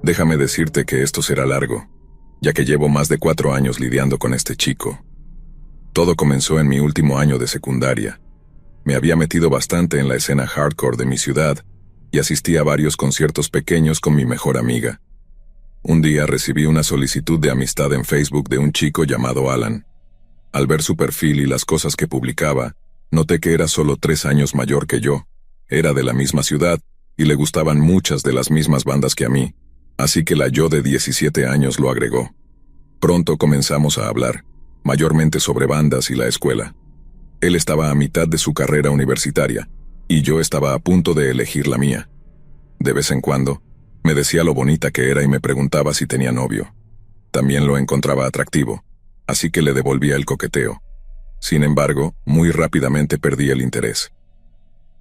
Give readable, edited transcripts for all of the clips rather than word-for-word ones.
Déjame decirte que esto será largo, ya que llevo más de 4 años lidiando con este chico. Todo comenzó en mi último año de secundaria. Me había metido bastante en la escena hardcore de mi ciudad y asistí a varios conciertos pequeños con mi mejor amiga. Un día recibí una solicitud de amistad en Facebook de un chico llamado Alan. Al ver su perfil y las cosas que publicaba, noté que era solo 3 años mayor que yo. Era de la misma ciudad y le gustaban muchas de las mismas bandas que a mí, así que la yo de 17 años lo agregó. Pronto comenzamos a hablar, mayormente sobre bandas y la escuela. Él estaba a mitad de su carrera universitaria, y yo estaba a punto de elegir la mía. De vez en cuando, me decía lo bonita que era y me preguntaba si tenía novio. También lo encontraba atractivo, así que le devolvía el coqueteo. Sin embargo, muy rápidamente perdí el interés.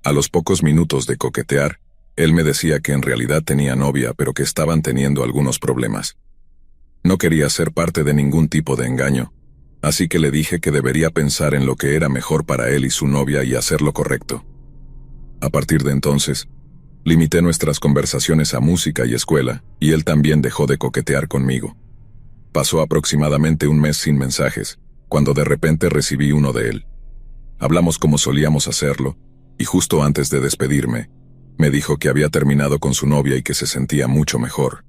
A los pocos minutos de coquetear, él me decía que en realidad tenía novia, pero que estaban teniendo algunos problemas. No quería ser parte de ningún tipo de engaño, así que le dije que debería pensar en lo que era mejor para él y su novia y hacer lo correcto. A partir de entonces, limité nuestras conversaciones a música y escuela, y él también dejó de coquetear conmigo. Pasó aproximadamente un mes sin mensajes, cuando de repente recibí uno de él. Hablamos como solíamos hacerlo, y justo antes de despedirme, me dijo que había terminado con su novia y que se sentía mucho mejor.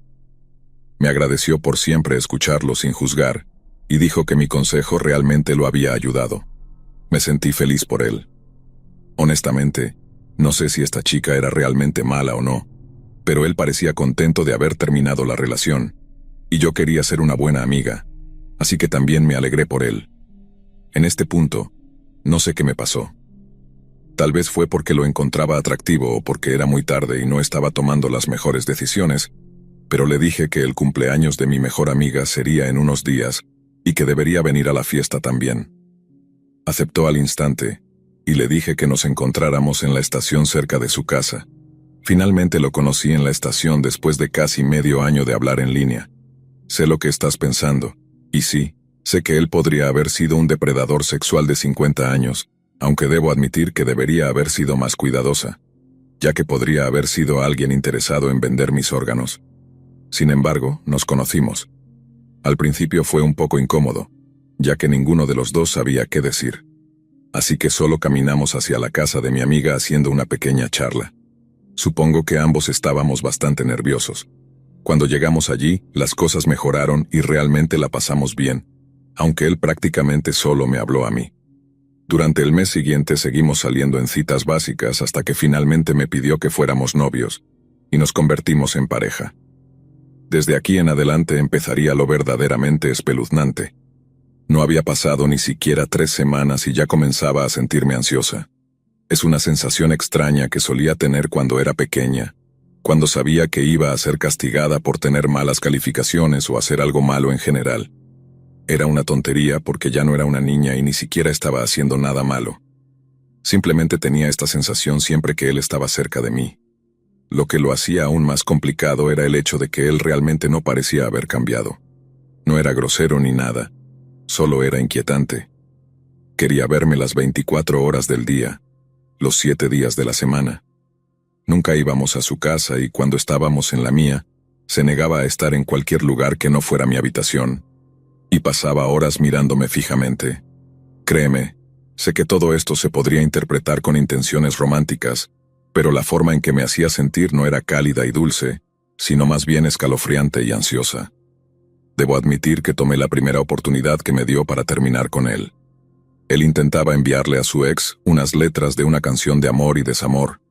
Me agradeció por siempre escucharlo sin juzgar, y dijo que mi consejo realmente lo había ayudado. Me sentí feliz por él. Honestamente, no sé si esta chica era realmente mala o no, pero él parecía contento de haber terminado la relación, y yo quería ser una buena amiga, así que también me alegré por él. En este punto, no sé qué me pasó. Tal vez fue porque lo encontraba atractivo o porque era muy tarde y no estaba tomando las mejores decisiones, pero le dije que el cumpleaños de mi mejor amiga sería en unos días y que debería venir a la fiesta también. Aceptó al instante, y le dije que nos encontráramos en la estación cerca de su casa. Finalmente lo conocí en la estación después de casi medio año de hablar en línea. Sé lo que estás pensando, y sí, sé que él podría haber sido un depredador sexual de 50 años, aunque debo admitir que debería haber sido más cuidadosa, ya que podría haber sido alguien interesado en vender mis órganos. Sin embargo, nos conocimos. Al principio fue un poco incómodo, ya que ninguno de los dos sabía qué decir. Así que solo caminamos hacia la casa de mi amiga haciendo una pequeña charla. Supongo que ambos estábamos bastante nerviosos. Cuando llegamos allí, las cosas mejoraron y realmente la pasamos bien, aunque él prácticamente solo me habló a mí. Durante el mes siguiente seguimos saliendo en citas básicas hasta que finalmente me pidió que fuéramos novios, y nos convertimos en pareja. Desde aquí en adelante empezaría lo verdaderamente espeluznante. No había pasado ni siquiera 3 semanas y ya comenzaba a sentirme ansiosa. Es una sensación extraña que solía tener cuando era pequeña, cuando sabía que iba a ser castigada por tener malas calificaciones o hacer algo malo en general. Era una tontería porque ya no era una niña y ni siquiera estaba haciendo nada malo. Simplemente tenía esta sensación siempre que él estaba cerca de mí. Lo que lo hacía aún más complicado era el hecho de que él realmente no parecía haber cambiado. No era grosero ni nada, solo era inquietante. Quería verme las 24 horas del día, los 7 días de la semana. Nunca íbamos a su casa y cuando estábamos en la mía, se negaba a estar en cualquier lugar que no fuera mi habitación, y pasaba horas mirándome fijamente. Créeme, sé que todo esto se podría interpretar con intenciones románticas, pero la forma en que me hacía sentir no era cálida y dulce, sino más bien escalofriante y ansiosa. Debo admitir que tomé la primera oportunidad que me dio para terminar con él. Él intentaba enviarle a su ex unas letras de una canción de amor y desamor,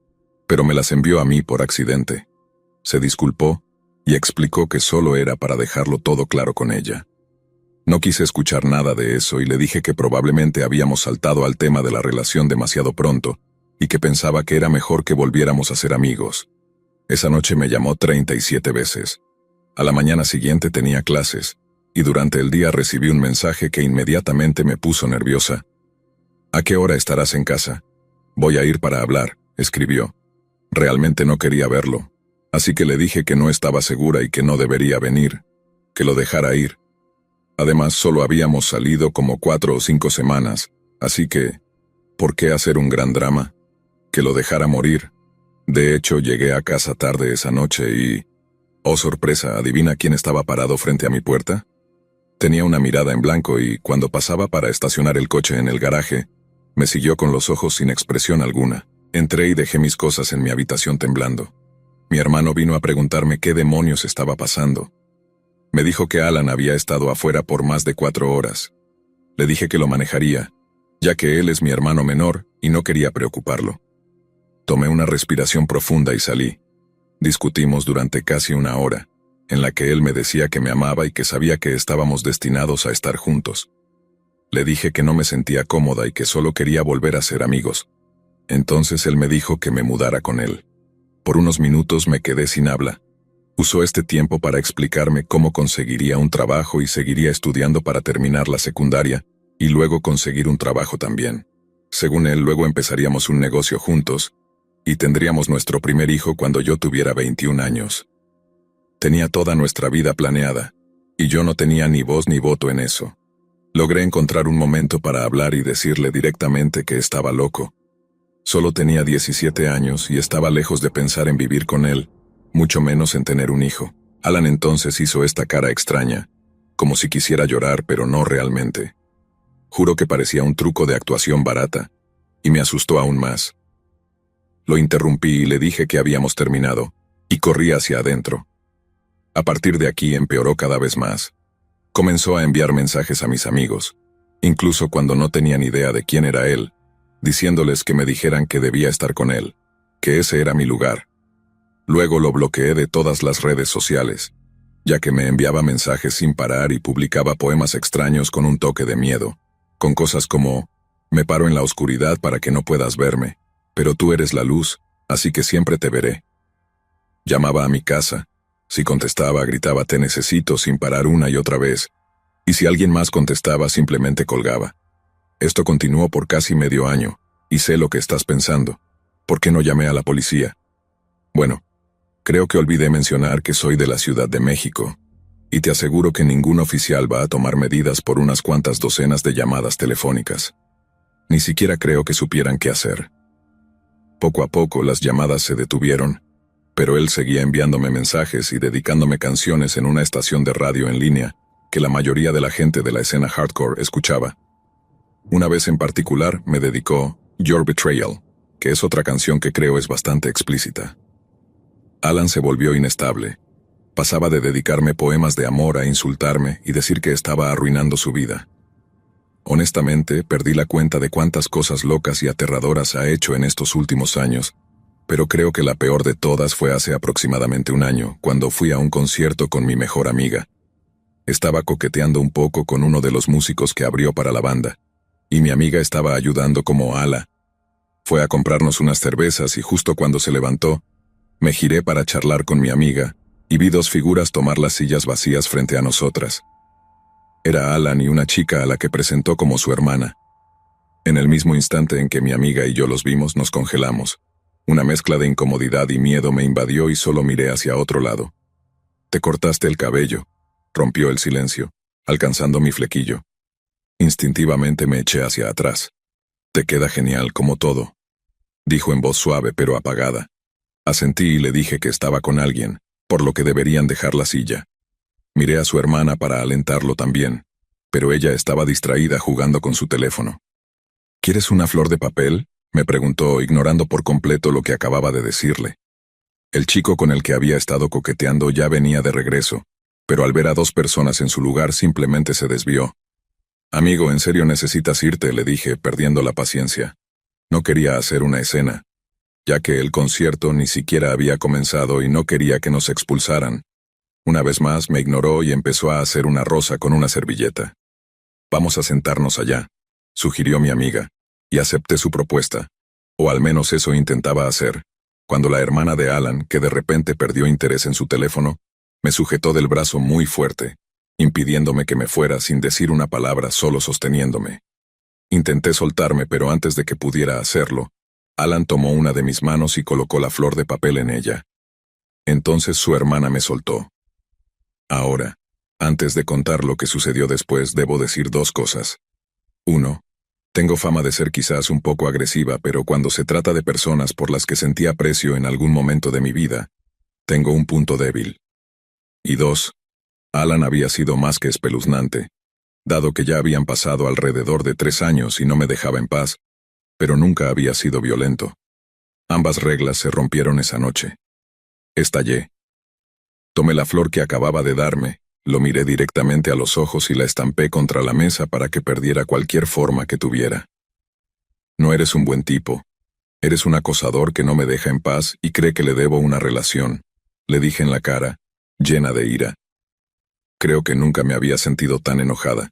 pero me las envió a mí por accidente. Se disculpó y explicó que solo era para dejarlo todo claro con ella. No quise escuchar nada de eso y le dije que probablemente habíamos saltado al tema de la relación demasiado pronto y que pensaba que era mejor que volviéramos a ser amigos. Esa noche me llamó 37 veces. A la mañana siguiente tenía clases, y durante el día recibí un mensaje que inmediatamente me puso nerviosa. «¿A qué hora estarás en casa? Voy a ir para hablar», escribió. Realmente no quería verlo, así que le dije que no estaba segura y que no debería venir, que lo dejara ir. Además, solo habíamos salido como 4 o 5 semanas, así que, ¿por qué hacer un gran drama? Que lo dejara morir. De hecho, llegué a casa tarde esa noche y... Oh sorpresa, ¿adivina quién estaba parado frente a mi puerta? Tenía una mirada en blanco y, cuando pasaba para estacionar el coche en el garaje, me siguió con los ojos sin expresión alguna. Entré y dejé mis cosas en mi habitación temblando. Mi hermano vino a preguntarme qué demonios estaba pasando. Me dijo que Alan había estado afuera por más de 4 horas. Le dije que lo manejaría, ya que él es mi hermano menor y no quería preocuparlo. Tomé una respiración profunda y salí. Discutimos durante casi 1 hora, en la que él me decía que me amaba y que sabía que estábamos destinados a estar juntos. Le dije que no me sentía cómoda y que solo quería volver a ser amigos. Entonces él me dijo que me mudara con él. Por unos minutos me quedé sin habla. Usó este tiempo para explicarme cómo conseguiría un trabajo y seguiría estudiando para terminar la secundaria, y luego conseguir un trabajo también. Según él, luego empezaríamos un negocio juntos, y tendríamos nuestro primer hijo cuando yo tuviera 21 años. Tenía toda nuestra vida planeada, y yo no tenía ni voz ni voto en eso. Logré encontrar un momento para hablar y decirle directamente que estaba loco. Solo tenía 17 años y estaba lejos de pensar en vivir con él, mucho menos en tener un hijo. Alan entonces hizo esta cara extraña, como si quisiera llorar, pero no realmente. Juro que parecía un truco de actuación barata, y me asustó aún más. Lo interrumpí y le dije que habíamos terminado, y corrí hacia adentro. A partir de aquí empeoró cada vez más. Comenzó a enviar mensajes a mis amigos, incluso cuando no tenían idea de quién era él, diciéndoles que me dijeran que debía estar con él, que ese era mi lugar. Luego lo bloqueé de todas las redes sociales, ya que me enviaba mensajes sin parar y publicaba poemas extraños con un toque de miedo, con cosas como: me paro en la oscuridad para que no puedas verme, pero tú eres la luz, así que siempre te veré. Llamaba a mi casa. Si contestaba, gritaba te necesito sin parar una y otra vez, y si alguien más contestaba, simplemente colgaba. Esto continuó por casi medio año, y sé lo que estás pensando. ¿Por qué no llamé a la policía? Bueno, creo que olvidé mencionar que soy de la Ciudad de México, y te aseguro que ningún oficial va a tomar medidas por unas cuantas docenas de llamadas telefónicas. Ni siquiera creo que supieran qué hacer. Poco a poco las llamadas se detuvieron, pero él seguía enviándome mensajes y dedicándome canciones en una estación de radio en línea que la mayoría de la gente de la escena hardcore escuchaba. Una vez en particular me dedicó Your Betrayal, que es otra canción que creo es bastante explícita. Alan se volvió inestable. Pasaba de dedicarme poemas de amor a insultarme y decir que estaba arruinando su vida. Honestamente, perdí la cuenta de cuántas cosas locas y aterradoras ha hecho en estos últimos años, pero creo que la peor de todas fue hace aproximadamente 1 año, cuando fui a un concierto con mi mejor amiga. Estaba coqueteando un poco con uno de los músicos que abrió para la banda, y mi amiga estaba ayudando como ala. Fue a comprarnos unas cervezas y justo cuando se levantó, me giré para charlar con mi amiga, y vi 2 figuras tomar las sillas vacías frente a nosotras. Era Alan y una chica a la que presentó como su hermana. En el mismo instante en que mi amiga y yo los vimos, nos congelamos. Una mezcla de incomodidad y miedo me invadió y solo miré hacia otro lado. «Te cortaste el cabello», rompió el silencio, alcanzando mi flequillo. Instintivamente me eché hacia atrás. «Te queda genial como todo», dijo en voz suave pero apagada. Asentí y le dije que estaba con alguien, por lo que deberían dejar la silla. Miré a su hermana para alentarlo también, pero ella estaba distraída jugando con su teléfono. «¿Quieres una flor de papel?», me preguntó, ignorando por completo lo que acababa de decirle. El chico con el que había estado coqueteando ya venía de regreso, pero al ver a 2 personas en su lugar simplemente se desvió. «Amigo, ¿en serio necesitas irte?», le dije, perdiendo la paciencia. No quería hacer una escena, ya que el concierto ni siquiera había comenzado y no quería que nos expulsaran. Una vez más me ignoró y empezó a hacer una rosa con una servilleta. «Vamos a sentarnos allá», sugirió mi amiga, y acepté su propuesta, o al menos eso intentaba hacer, cuando la hermana de Alan, que de repente perdió interés en su teléfono, me sujetó del brazo muy fuerte, impidiéndome que me fuera sin decir una palabra, solo sosteniéndome. Intenté soltarme, pero antes de que pudiera hacerlo, Alan tomó una de mis manos y colocó la flor de papel en ella. Entonces su hermana me soltó. Ahora, antes de contar lo que sucedió después, debo decir 2 cosas. 1. Tengo fama de ser quizás un poco agresiva, pero cuando se trata de personas por las que sentí aprecio en algún momento de mi vida, tengo un punto débil. Y 2. Alan había sido más que espeluznante, dado que ya habían pasado alrededor de 3 años y no me dejaba en paz, pero nunca había sido violento. Ambas reglas se rompieron esa noche. Estallé. Tomé la flor que acababa de darme, lo miré directamente a los ojos y la estampé contra la mesa para que perdiera cualquier forma que tuviera. No eres un buen tipo. Eres un acosador que no me deja en paz y cree que le debo una relación, le dije en la cara, llena de ira. Creo que nunca me había sentido tan enojada.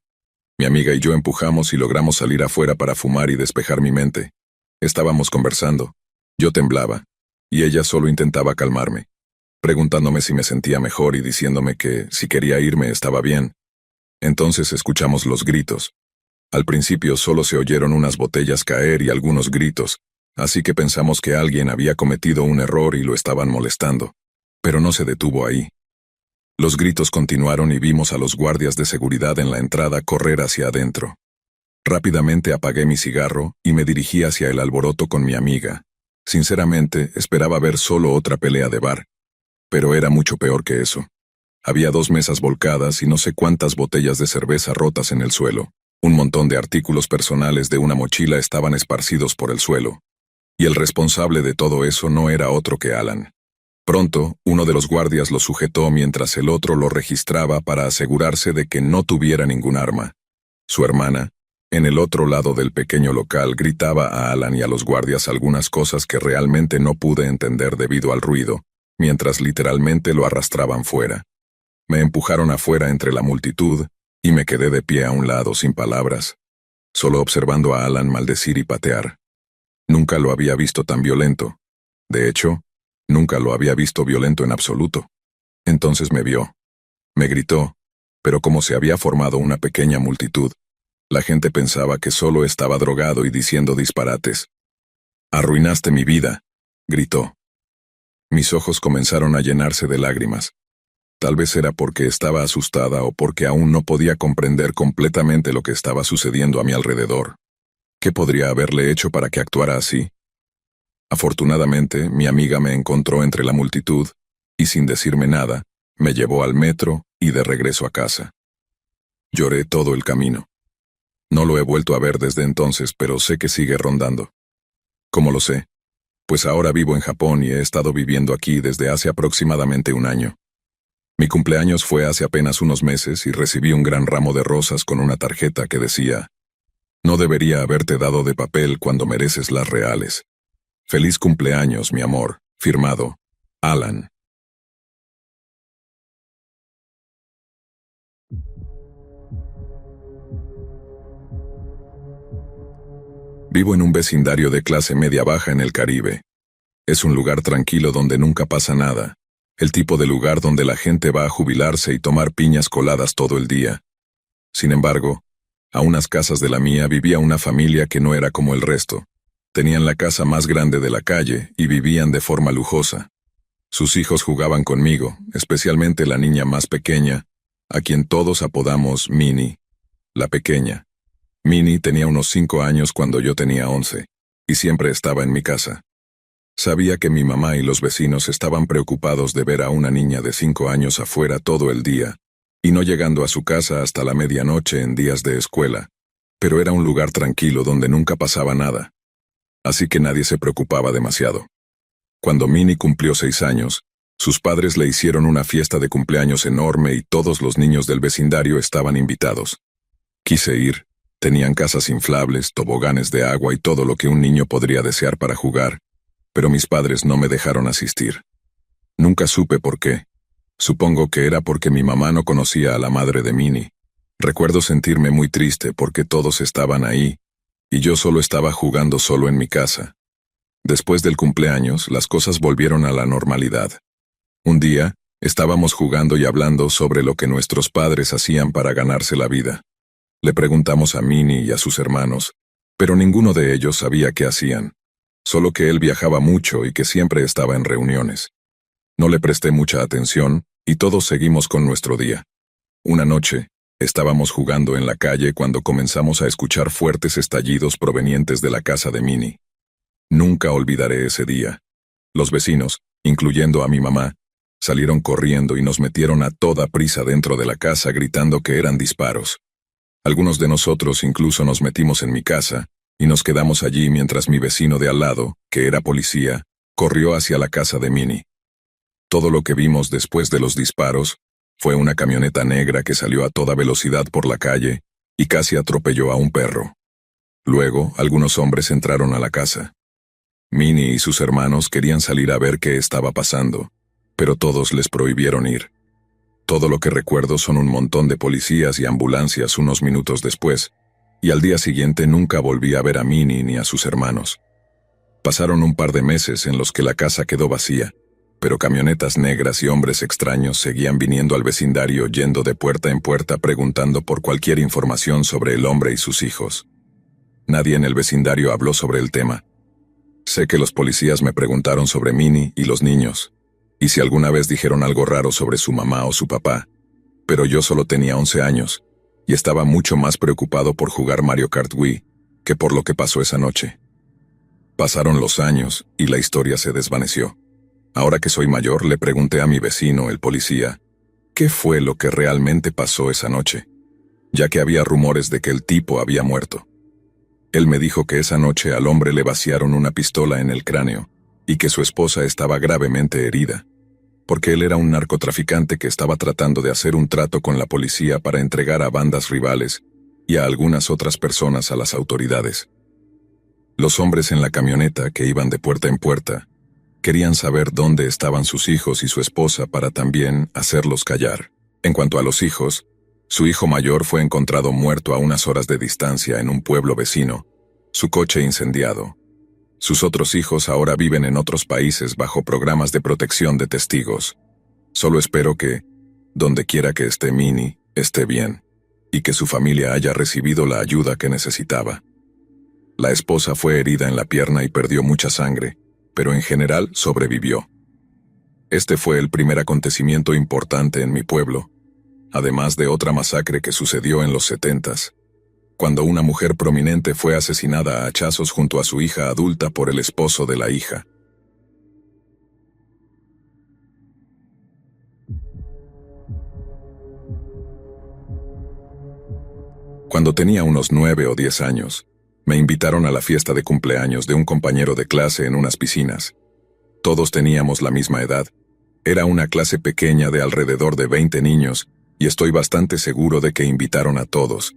Mi amiga y yo empujamos y logramos salir afuera para fumar y despejar mi mente. Estábamos conversando. Yo temblaba, y ella solo intentaba calmarme, preguntándome si me sentía mejor y diciéndome que, si quería irme, estaba bien. Entonces escuchamos los gritos. Al principio solo se oyeron unas botellas caer y algunos gritos, así que pensamos que alguien había cometido un error y lo estaban molestando. Pero no se detuvo ahí. Los gritos continuaron y vimos a los guardias de seguridad en la entrada correr hacia adentro. Rápidamente apagué mi cigarro y me dirigí hacia el alboroto con mi amiga. Sinceramente, esperaba ver solo otra pelea de bar. Pero era mucho peor que eso. Había 2 mesas volcadas y no sé cuántas botellas de cerveza rotas en el suelo. Un montón de artículos personales de una mochila estaban esparcidos por el suelo. Y el responsable de todo eso no era otro que Alan. Pronto, uno de los guardias lo sujetó mientras el otro lo registraba para asegurarse de que no tuviera ningún arma. Su hermana, en el otro lado del pequeño local, gritaba a Alan y a los guardias algunas cosas que realmente no pude entender debido al ruido, mientras literalmente lo arrastraban fuera. Me empujaron afuera entre la multitud, y me quedé de pie a un lado sin palabras, solo observando a Alan maldecir y patear. Nunca lo había visto tan violento. De hecho, nunca lo había visto violento en absoluto. Entonces me vio. Me gritó, pero como se había formado una pequeña multitud, la gente pensaba que solo estaba drogado y diciendo disparates. «Arruinaste mi vida», gritó. Mis ojos comenzaron a llenarse de lágrimas. Tal vez era porque estaba asustada o porque aún no podía comprender completamente lo que estaba sucediendo a mi alrededor. ¿Qué podría haberle hecho para que actuara así? Afortunadamente, mi amiga me encontró entre la multitud, y sin decirme nada, me llevó al metro y de regreso a casa. Lloré todo el camino. No lo he vuelto a ver desde entonces, pero sé que sigue rondando. ¿Cómo lo sé? Pues ahora vivo en Japón y he estado viviendo aquí desde hace aproximadamente 1 año. Mi cumpleaños fue hace apenas unos meses y recibí un gran ramo de rosas con una tarjeta que decía: «No debería haberte dado de papel cuando mereces las reales. Feliz cumpleaños, mi amor. Firmado, Alan». Vivo en un vecindario de clase media-baja en el Caribe. Es un lugar tranquilo donde nunca pasa nada. El tipo de lugar donde la gente va a jubilarse y tomar piñas coladas todo el día. Sin embargo, a unas casas de la mía vivía una familia que no era como el resto. Tenían la casa más grande de la calle y vivían de forma lujosa. Sus hijos jugaban conmigo, especialmente la niña más pequeña, a quien todos apodamos Minnie, la pequeña. Minnie tenía unos 5 años cuando yo tenía 11, y siempre estaba en mi casa. Sabía que mi mamá y los vecinos estaban preocupados de ver a una niña de 5 años afuera todo el día, y no llegando a su casa hasta la medianoche en días de escuela, pero era un lugar tranquilo donde nunca pasaba nada. Así que nadie se preocupaba demasiado. Cuando Minnie cumplió 6 años, sus padres le hicieron una fiesta de cumpleaños enorme y todos los niños del vecindario estaban invitados. Quise ir. Tenían casas inflables, toboganes de agua y todo lo que un niño podría desear para jugar, pero mis padres no me dejaron asistir. Nunca supe por qué. Supongo que era porque mi mamá no conocía a la madre de Minnie. Recuerdo sentirme muy triste porque todos estaban ahí, y yo solo estaba jugando solo en mi casa. Después del cumpleaños, las cosas volvieron a la normalidad. Un día, estábamos jugando y hablando sobre lo que nuestros padres hacían para ganarse la vida. Le preguntamos a Minnie y a sus hermanos, pero ninguno de ellos sabía qué hacían, solo que él viajaba mucho y que siempre estaba en reuniones. No le presté mucha atención, y todos seguimos con nuestro día. Una noche, estábamos jugando en la calle cuando comenzamos a escuchar fuertes estallidos provenientes de la casa de Minnie. Nunca olvidaré ese día. Los vecinos, incluyendo a mi mamá, Salieron corriendo y nos metieron a toda prisa dentro de la casa gritando que eran disparos. Algunos de nosotros incluso nos metimos en mi casa y nos quedamos allí mientras mi vecino de al lado, que era policía, corrió hacia la casa de Minnie. Todo lo que vimos después de los disparos fue una camioneta negra que salió a toda velocidad por la calle y casi atropelló a un perro. Luego, algunos hombres entraron a la casa. Minnie y sus hermanos querían salir a ver qué estaba pasando, pero todos les prohibieron ir. Todo lo que recuerdo son un montón de policías y ambulancias unos minutos después, y al día siguiente nunca volví a ver a Minnie ni a sus hermanos. Pasaron un par de meses en los que la casa quedó vacía, pero camionetas negras y hombres extraños seguían viniendo al vecindario yendo de puerta en puerta preguntando por cualquier información sobre el hombre y sus hijos. Nadie en el vecindario habló sobre el tema. Sé que los policías me preguntaron sobre Minnie y los niños, y si alguna vez dijeron algo raro sobre su mamá o su papá, pero yo solo tenía 11 años, y estaba mucho más preocupado por jugar Mario Kart Wii que por lo que pasó esa noche. Pasaron los años y la historia se desvaneció. Ahora que soy mayor, le pregunté a mi vecino, el policía, ¿qué fue lo que realmente pasó esa noche? Ya que había rumores de que el tipo había muerto. Él me dijo que esa noche al hombre le vaciaron una pistola en el cráneo y que su esposa estaba gravemente herida, porque él era un narcotraficante que estaba tratando de hacer un trato con la policía para entregar a bandas rivales y a algunas otras personas a las autoridades. Los hombres en la camioneta, que iban de puerta en puerta, querían saber dónde estaban sus hijos y su esposa para también hacerlos callar. En cuanto a los hijos, su hijo mayor fue encontrado muerto a unas horas de distancia en un pueblo vecino, su coche incendiado. Sus otros hijos ahora viven en otros países bajo programas de protección de testigos. Solo espero que, donde quiera que esté Minnie, esté bien, y que su familia haya recibido la ayuda que necesitaba. La esposa fue herida en la pierna y perdió mucha sangre, pero en general sobrevivió. Este fue el primer acontecimiento importante en mi pueblo, además de otra masacre que sucedió en los 70s, cuando una mujer prominente fue asesinada a hachazos junto a su hija adulta por el esposo de la hija. Cuando tenía unos 9 o 10 años, me invitaron a la fiesta de cumpleaños de un compañero de clase en unas piscinas. Todos teníamos la misma edad. Era una clase pequeña de alrededor de 20 niños, y estoy bastante seguro de que invitaron a todos.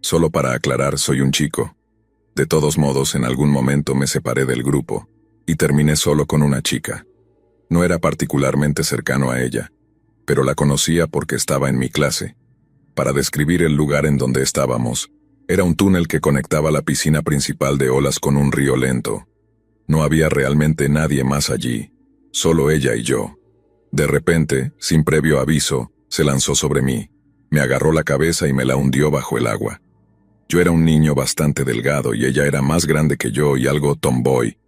Solo para aclarar, soy un chico. De todos modos, en algún momento me separé del grupo, y terminé solo con una chica. No era particularmente cercano a ella, pero la conocía porque estaba en mi clase. Para describir el lugar en donde estábamos, era un túnel que conectaba la piscina principal de olas con un río lento. No había realmente nadie más allí, solo ella y yo. De repente, sin previo aviso, se lanzó sobre mí, me agarró la cabeza y me la hundió bajo el agua. Yo era un niño bastante delgado y ella era más grande que yo y algo tomboy.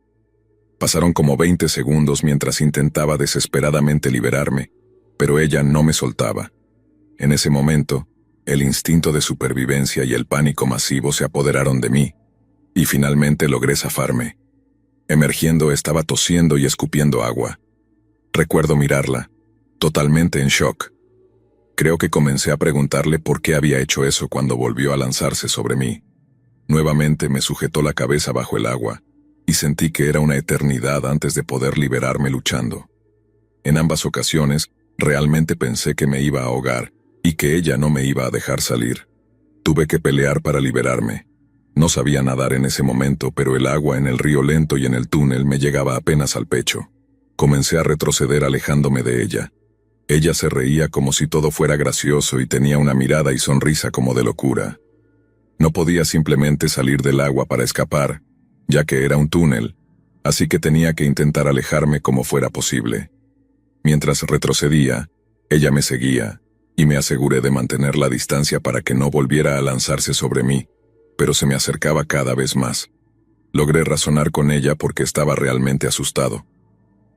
Pasaron como 20 segundos mientras intentaba desesperadamente liberarme, pero ella no me soltaba. En ese momento, el instinto de supervivencia y el pánico masivo se apoderaron de mí, y finalmente logré zafarme. Emergiendo, estaba tosiendo y escupiendo agua. Recuerdo mirarla, totalmente en shock. Creo que comencé a preguntarle por qué había hecho eso cuando volvió a lanzarse sobre mí. Nuevamente me sujetó la cabeza bajo el agua, y sentí que era una eternidad antes de poder liberarme luchando. En ambas ocasiones, realmente pensé que me iba a ahogar, y que ella no me iba a dejar salir. Tuve que pelear para liberarme. No sabía nadar en ese momento, pero el agua en el río lento y en el túnel me llegaba apenas al pecho. Comencé a retroceder alejándome de ella. Ella se reía como si todo fuera gracioso y tenía una mirada y sonrisa como de locura. No podía simplemente salir del agua para escapar, ya que era un túnel, así que tenía que intentar alejarme como fuera posible. Mientras retrocedía, ella me seguía, y me aseguré de mantener la distancia para que no volviera a lanzarse sobre mí, pero se me acercaba cada vez más. Logré razonar con ella porque estaba realmente asustado.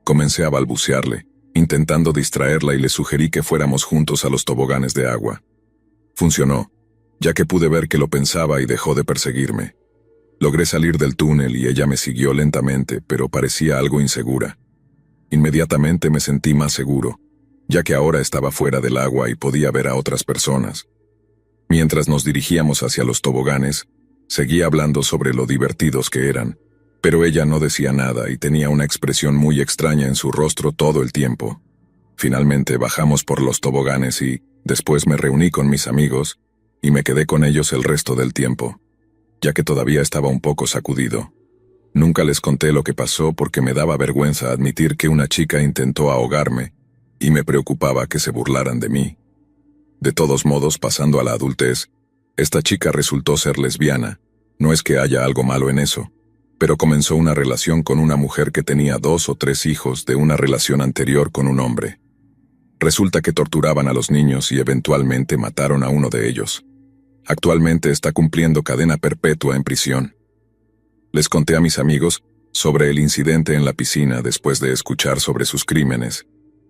Comencé a balbucearle, intentando distraerla y le sugerí que fuéramos juntos a los toboganes de agua. Funcionó, ya que pude ver que lo pensaba y dejó de perseguirme. Logré salir del túnel y ella me siguió lentamente, pero parecía algo insegura. Inmediatamente me sentí más seguro, ya que ahora estaba fuera del agua y podía ver a otras personas. Mientras nos dirigíamos hacia los toboganes, seguía hablando sobre lo divertidos que eran, pero ella no decía nada y tenía una expresión muy extraña en su rostro todo el tiempo. Finalmente bajamos por los toboganes y, después me reuní con mis amigos, y me quedé con ellos el resto del tiempo, ya que todavía estaba un poco sacudido. Nunca les conté lo que pasó porque me daba vergüenza admitir que una chica intentó ahogarme, y me preocupaba que se burlaran de mí. De todos modos, pasando a la adultez, esta chica resultó ser lesbiana. No es que haya algo malo en eso, pero comenzó una relación con una mujer que tenía 2 o 3 hijos de una relación anterior con un hombre. Resulta que torturaban a los niños y eventualmente mataron a uno de ellos. Actualmente está cumpliendo cadena perpetua en prisión. Les conté a mis amigos sobre el incidente en la piscina después de escuchar sobre sus crímenes,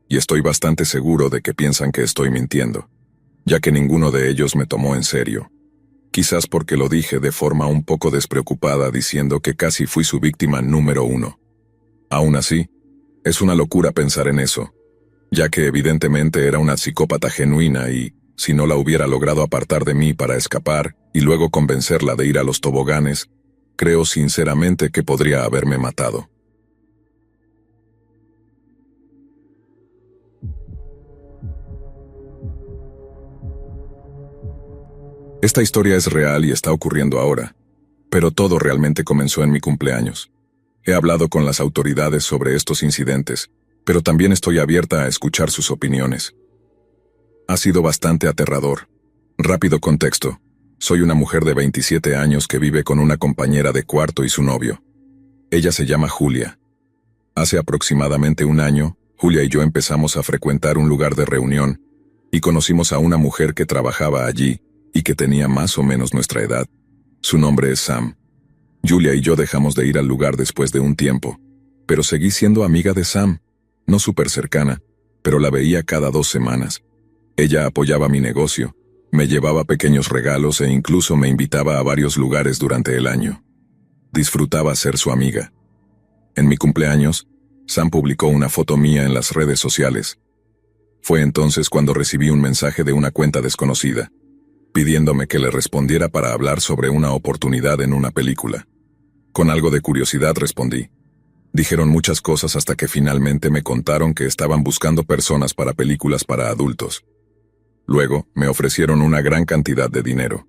y estoy bastante seguro de que piensan que estoy mintiendo, ya que ninguno de ellos me tomó en serio. Quizás porque lo dije de forma un poco despreocupada diciendo que casi fui su víctima número 1. Aún así, es una locura pensar en eso, ya que evidentemente era una psicópata genuina y, si no la hubiera logrado apartar de mí para escapar y luego convencerla de ir a los toboganes, creo sinceramente que podría haberme matado. Esta historia es real y está ocurriendo ahora, pero todo realmente comenzó en mi cumpleaños. He hablado con las autoridades sobre estos incidentes, pero también estoy abierta a escuchar sus opiniones. Ha sido bastante aterrador. Rápido contexto. Soy una mujer de 27 años que vive con una compañera de cuarto y su novio. Ella se llama Julia. Hace aproximadamente un año, Julia y yo empezamos a frecuentar un lugar de reunión, y conocimos a una mujer que trabajaba allí, y que tenía más o menos nuestra edad. Su nombre es Sam. Julia y yo dejamos de ir al lugar después de un tiempo, pero seguí siendo amiga de Sam. No súper cercana, pero la veía cada 2 semanas. Ella apoyaba mi negocio, me llevaba pequeños regalos e incluso me invitaba a varios lugares durante el año. Disfrutaba ser su amiga. En mi cumpleaños, Sam publicó una foto mía en las redes sociales. Fue entonces cuando recibí un mensaje de una cuenta desconocida, pidiéndome que le respondiera para hablar sobre una oportunidad en una película. Con algo de curiosidad respondí. Dijeron muchas cosas hasta que finalmente me contaron que estaban buscando personas para películas para adultos. Luego, me ofrecieron una gran cantidad de dinero.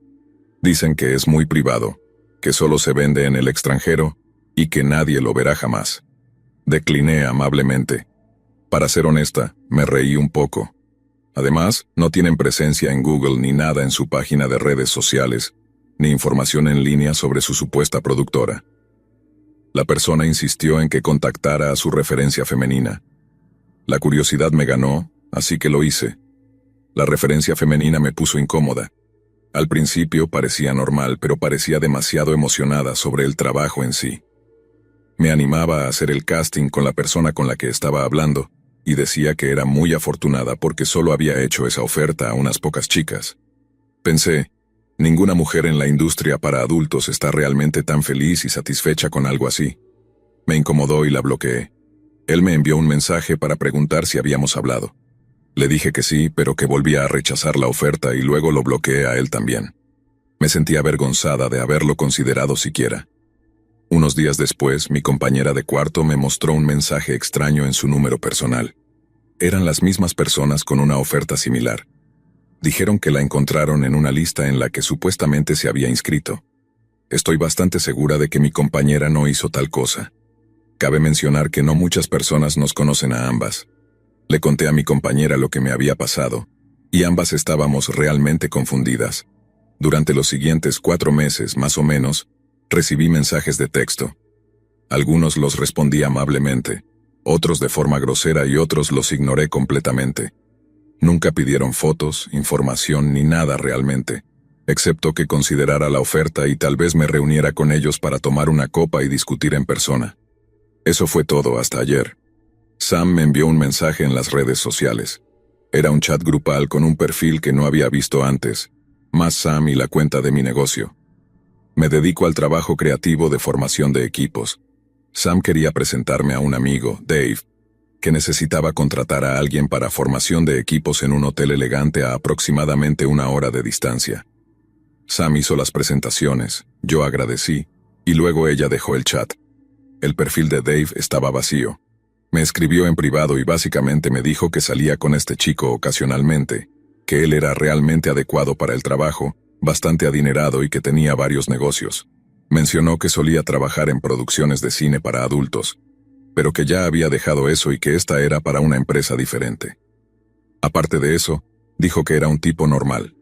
Dicen que es muy privado, que solo se vende en el extranjero y que nadie lo verá jamás. Decliné amablemente. Para ser honesta, me reí un poco. Además, no tienen presencia en Google ni nada en su página de redes sociales, ni información en línea sobre su supuesta productora. La persona insistió en que contactara a su referencia femenina. La curiosidad me ganó, así que lo hice. La referencia femenina me puso incómoda. Al principio parecía normal, pero parecía demasiado emocionada sobre el trabajo en sí. Me animaba a hacer el casting con la persona con la que estaba hablando, y decía que era muy afortunada porque solo había hecho esa oferta a unas pocas chicas. Pensé, ninguna mujer en la industria para adultos está realmente tan feliz y satisfecha con algo así. Me incomodó y la bloqueé. Él me envió un mensaje para preguntar si habíamos hablado. Le dije que sí, pero que volvía a rechazar la oferta y luego lo bloqueé a él también. Me sentí avergonzada de haberlo considerado siquiera. Unos días después, mi compañera de cuarto me mostró un mensaje extraño en su número personal. Eran las mismas personas con una oferta similar. Dijeron que la encontraron en una lista en la que supuestamente se había inscrito. Estoy bastante segura de que mi compañera no hizo tal cosa. Cabe mencionar que no muchas personas nos conocen a ambas. Le conté a mi compañera lo que me había pasado, y ambas estábamos realmente confundidas. Durante los siguientes 4 meses, más o menos, recibí mensajes de texto. Algunos los respondí amablemente, otros de forma grosera y otros los ignoré completamente. Nunca pidieron fotos, información ni nada realmente, excepto que considerara la oferta y tal vez me reuniera con ellos para tomar una copa y discutir en persona. Eso fue todo hasta ayer. Sam me envió un mensaje en las redes sociales. Era un chat grupal con un perfil que no había visto antes, más Sam y la cuenta de mi negocio. Me dedico al trabajo creativo de formación de equipos. Sam quería presentarme a un amigo, Dave, que necesitaba contratar a alguien para formación de equipos en un hotel elegante a aproximadamente 1 hora de distancia. Sam hizo las presentaciones, yo agradecí, y luego ella dejó el chat. El perfil de Dave estaba vacío. Me escribió en privado y básicamente me dijo que salía con este chico ocasionalmente, que él era realmente adecuado para el trabajo, bastante adinerado y que tenía varios negocios. Mencionó que solía trabajar en producciones de cine para adultos, pero que ya había dejado eso y que esta era para una empresa diferente. Aparte de eso, dijo que era un tipo normal.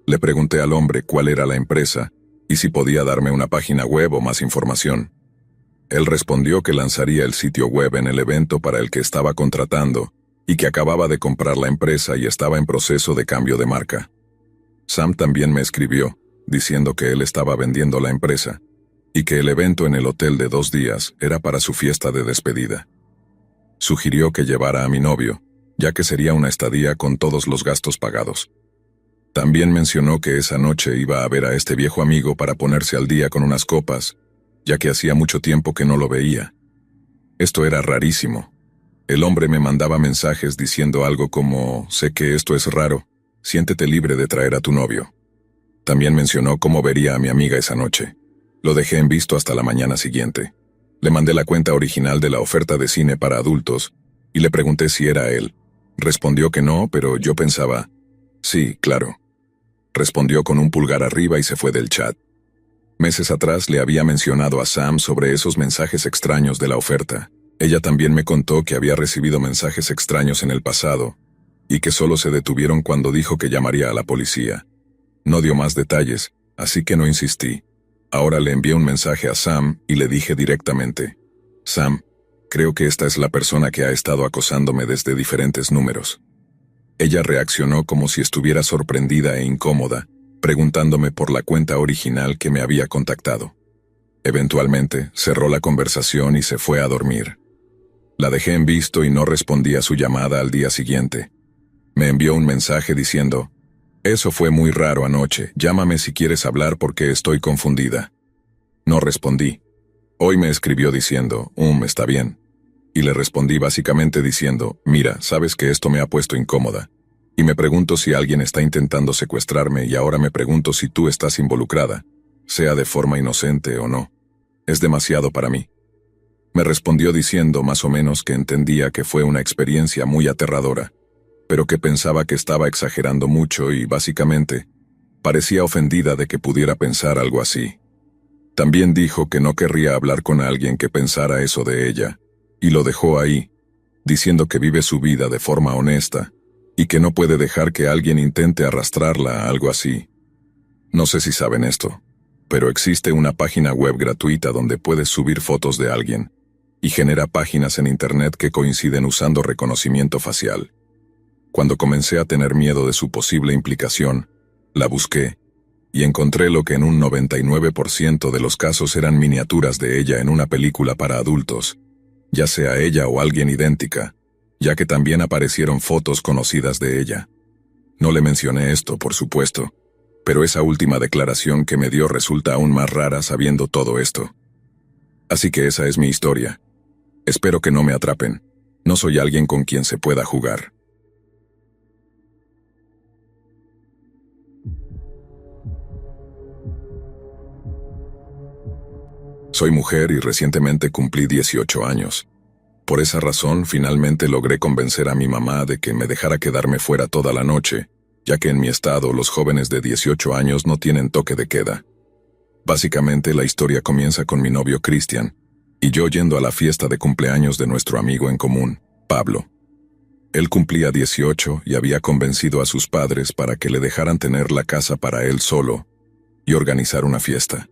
Le pregunté al hombre cuál era la empresa y si podía darme una página web o más información. Él respondió que lanzaría el sitio web en el evento para el que estaba contratando y que acababa de comprar la empresa y estaba en proceso de cambio de marca. Sam también me escribió, diciendo que él estaba vendiendo la empresa y que el evento en el hotel de 2 días era para su fiesta de despedida. Sugirió que llevara a mi novio, ya que sería una estadía con todos los gastos pagados. También mencionó que esa noche iba a ver a este viejo amigo para ponerse al día con unas copas, ya que hacía mucho tiempo que no lo veía. Esto era rarísimo. El hombre me mandaba mensajes diciendo algo como: sé que esto es raro, siéntete libre de traer a tu novio. También mencionó cómo vería a mi amiga esa noche. Lo dejé en visto hasta la mañana siguiente. Le mandé la cuenta original de la oferta de cine para adultos y le pregunté si era él. Respondió que no, pero yo pensaba: sí, claro. Respondió con un pulgar arriba y se fue del chat. Meses atrás le había mencionado a Sam sobre esos mensajes extraños de la oferta. Ella también me contó que había recibido mensajes extraños en el pasado y que solo se detuvieron cuando dijo que llamaría a la policía. No dio más detalles, así que no insistí. Ahora le envié un mensaje a Sam y le dije directamente: Sam, creo que esta es la persona que ha estado acosándome desde diferentes números. Ella reaccionó como si estuviera sorprendida e incómoda, preguntándome por la cuenta original que me había contactado. Eventualmente, cerró la conversación y se fue a dormir. La dejé en visto y no respondí a su llamada al día siguiente. Me envió un mensaje diciendo: eso fue muy raro anoche, llámame si quieres hablar porque estoy confundida. No respondí. Hoy me escribió diciendo: está bien. Y le respondí básicamente diciendo: mira, sabes que esto me ha puesto incómoda. Y me pregunto si alguien está intentando secuestrarme y ahora me pregunto si tú estás involucrada, sea de forma inocente o no. Es demasiado para mí. Me respondió diciendo más o menos que entendía que fue una experiencia muy aterradora, pero que pensaba que estaba exagerando mucho y, básicamente, parecía ofendida de que pudiera pensar algo así. También dijo que no querría hablar con alguien que pensara eso de ella, y lo dejó ahí, diciendo que vive su vida de forma honesta, y que no puede dejar que alguien intente arrastrarla a algo así. No sé si saben esto, pero existe una página web gratuita donde puedes subir fotos de alguien, y genera páginas en internet que coinciden usando reconocimiento facial. Cuando comencé a tener miedo de su posible implicación, la busqué, y encontré lo que en un 99% de los casos eran miniaturas de ella en una película para adultos, ya sea ella o alguien idéntica, ya que también aparecieron fotos conocidas de ella. No le mencioné esto, por supuesto, pero esa última declaración que me dio resulta aún más rara sabiendo todo esto. Así que esa es mi historia. Espero que no me atrapen. No soy alguien con quien se pueda jugar. Soy mujer y recientemente cumplí 18 años. Por esa razón, finalmente logré convencer a mi mamá de que me dejara quedarme fuera toda la noche, ya que en mi estado los jóvenes de 18 años no tienen toque de queda. Básicamente la historia comienza con mi novio Christian, y yo yendo a la fiesta de cumpleaños de nuestro amigo en común, Pablo. Él cumplía 18 y había convencido a sus padres para que le dejaran tener la casa para él solo y organizar una fiesta.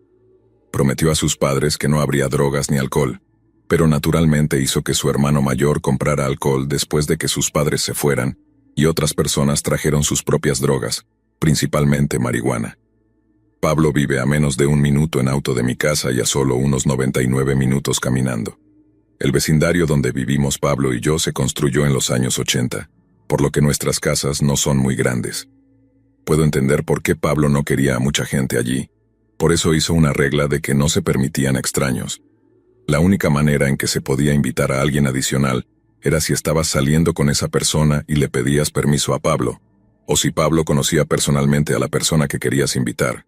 Prometió a sus padres que no habría drogas ni alcohol, pero naturalmente hizo que su hermano mayor comprara alcohol después de que sus padres se fueran, y otras personas trajeron sus propias drogas, principalmente marihuana. Pablo vive a menos de 1 minuto en auto de mi casa y a solo unos 99 minutos caminando. El vecindario donde vivimos Pablo y yo se construyó en los años 80, por lo que nuestras casas no son muy grandes. Puedo entender por qué Pablo no quería a mucha gente allí, por eso hizo una regla de que no se permitían extraños. La única manera en que se podía invitar a alguien adicional era si estabas saliendo con esa persona y le pedías permiso a Pablo, o si Pablo conocía personalmente a la persona que querías invitar.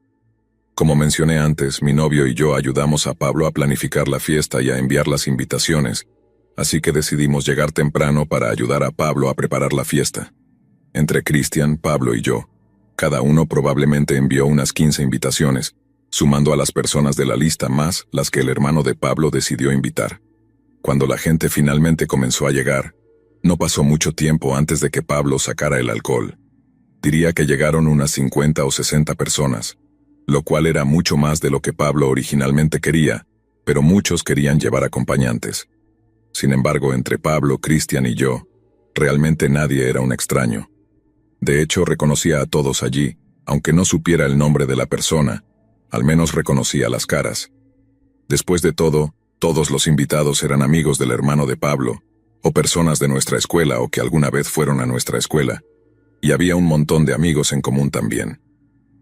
Como mencioné antes, mi novio y yo ayudamos a Pablo a planificar la fiesta y a enviar las invitaciones, así que decidimos llegar temprano para ayudar a Pablo a preparar la fiesta. Entre Cristian, Pablo y yo, cada uno probablemente envió unas 15 invitaciones, sumando a las personas de la lista más las que el hermano de Pablo decidió invitar. Cuando la gente finalmente comenzó a llegar, no pasó mucho tiempo antes de que Pablo sacara el alcohol. Diría que llegaron unas 50 o 60 personas, lo cual era mucho más de lo que Pablo originalmente quería, pero muchos querían llevar acompañantes. Sin embargo, entre Pablo, Cristian y yo, realmente nadie era un extraño. De hecho, reconocía a todos allí, aunque no supiera el nombre de la persona, al menos reconocía las caras. Después de todo, todos los invitados eran amigos del hermano de Pablo, o personas de nuestra escuela o que alguna vez fueron a nuestra escuela, y había un montón de amigos en común también.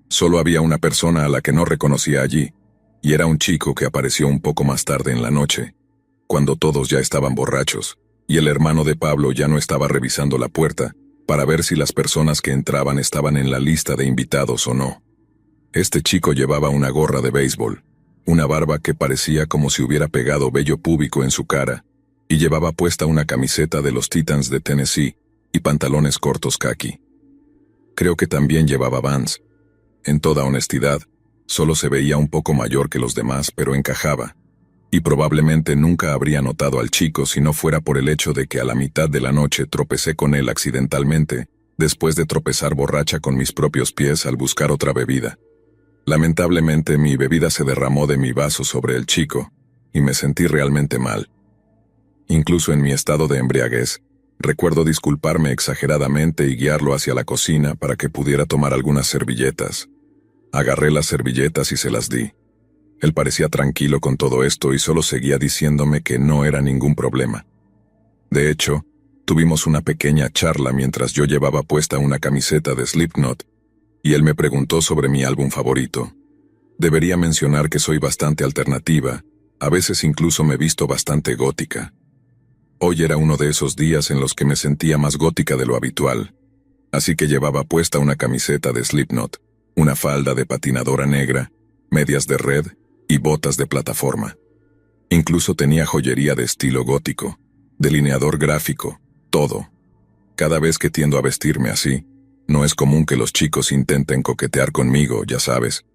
Solo había una persona a la que no reconocía allí, y era un chico que apareció un poco más tarde en la noche, cuando todos ya estaban borrachos, y el hermano de Pablo ya no estaba revisando la puerta para ver si las personas que entraban estaban en la lista de invitados o no. Este chico llevaba una gorra de béisbol, una barba que parecía como si hubiera pegado vello púbico en su cara, y llevaba puesta una camiseta de los Titans de Tennessee y pantalones cortos caqui. Creo que también llevaba Vans. En toda honestidad, solo se veía un poco mayor que los demás, pero encajaba, y probablemente nunca habría notado al chico si no fuera por el hecho de que a la mitad de la noche tropecé con él accidentalmente, después de tropezar borracha con mis propios pies al buscar otra bebida. Lamentablemente mi bebida se derramó de mi vaso sobre el chico, y me sentí realmente mal. Incluso en mi estado de embriaguez, recuerdo disculparme exageradamente y guiarlo hacia la cocina para que pudiera tomar algunas servilletas. Agarré las servilletas y se las di. Él parecía tranquilo con todo esto y solo seguía diciéndome que no era ningún problema. De hecho, tuvimos una pequeña charla mientras yo llevaba puesta una camiseta de Slipknot, y él me preguntó sobre mi álbum favorito. Debería mencionar que soy bastante alternativa, a veces incluso me visto bastante gótica. Hoy era uno de esos días en los que me sentía más gótica de lo habitual, así que llevaba puesta una camiseta de Slipknot, una falda de patinadora negra, medias de red y botas de plataforma. Incluso tenía joyería de estilo gótico, delineador gráfico, todo. Cada vez que tiendo a vestirme así, no es común que los chicos intenten coquetear conmigo, ya sabes,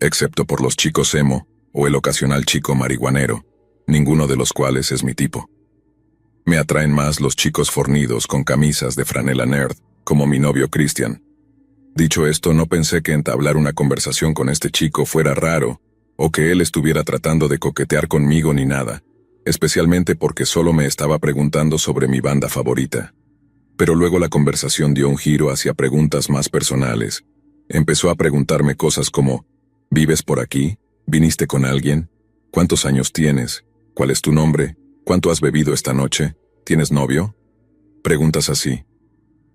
excepto por los chicos emo o el ocasional chico marihuanero, ninguno de los cuales es mi tipo. Me atraen más los chicos fornidos con camisas de franela nerd, como mi novio Christian. Dicho esto, no pensé que entablar una conversación con este chico fuera raro, o que él estuviera tratando de coquetear conmigo ni nada, especialmente porque solo me estaba preguntando sobre mi banda favorita. Pero luego la conversación dio un giro hacia preguntas más personales. Empezó a preguntarme cosas como, ¿vives por aquí? ¿Viniste con alguien? ¿Cuántos años tienes? ¿Cuál es tu nombre? ¿Cuánto has bebido esta noche? ¿Tienes novio? Preguntas así.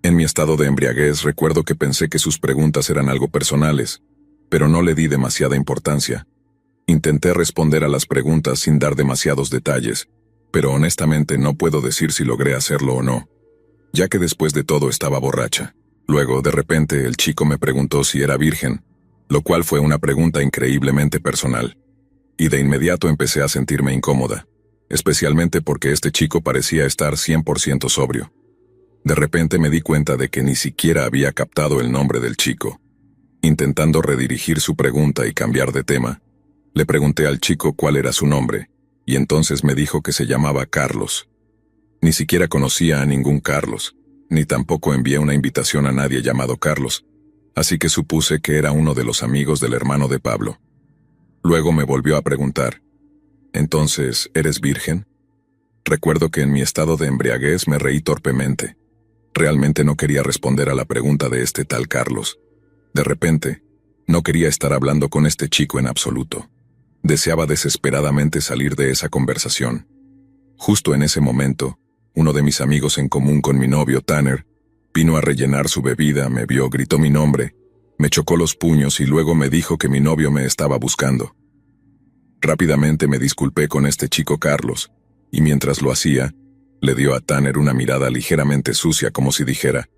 En mi estado de embriaguez recuerdo que pensé que sus preguntas eran algo personales, pero no le di demasiada importancia. Intenté responder a las preguntas sin dar demasiados detalles, pero honestamente no puedo decir si logré hacerlo o no, ya que después de todo estaba borracha. Luego, de repente, el chico me preguntó si era virgen, lo cual fue una pregunta increíblemente personal. Y de inmediato empecé a sentirme incómoda, especialmente porque este chico parecía estar 100% sobrio. De repente me di cuenta de que ni siquiera había captado el nombre del chico. Intentando redirigir su pregunta y cambiar de tema, le pregunté al chico cuál era su nombre, y entonces me dijo que se llamaba Carlos. Ni siquiera conocía a ningún Carlos, ni tampoco envié una invitación a nadie llamado Carlos, así que supuse que era uno de los amigos del hermano de Pablo. Luego me volvió a preguntar, ¿entonces eres virgen? Recuerdo que en mi estado de embriaguez me reí torpemente. Realmente no quería responder a la pregunta de este tal Carlos. De repente, no quería estar hablando con este chico en absoluto. Deseaba desesperadamente salir de esa conversación. Justo en ese momento, uno de mis amigos en común con mi novio Tanner vino a rellenar su bebida, me vio, gritó mi nombre, me chocó los puños y luego me dijo que mi novio me estaba buscando. Rápidamente me disculpé con este chico Carlos, y mientras lo hacía, Le dio a Tanner una mirada ligeramente sucia como si dijera: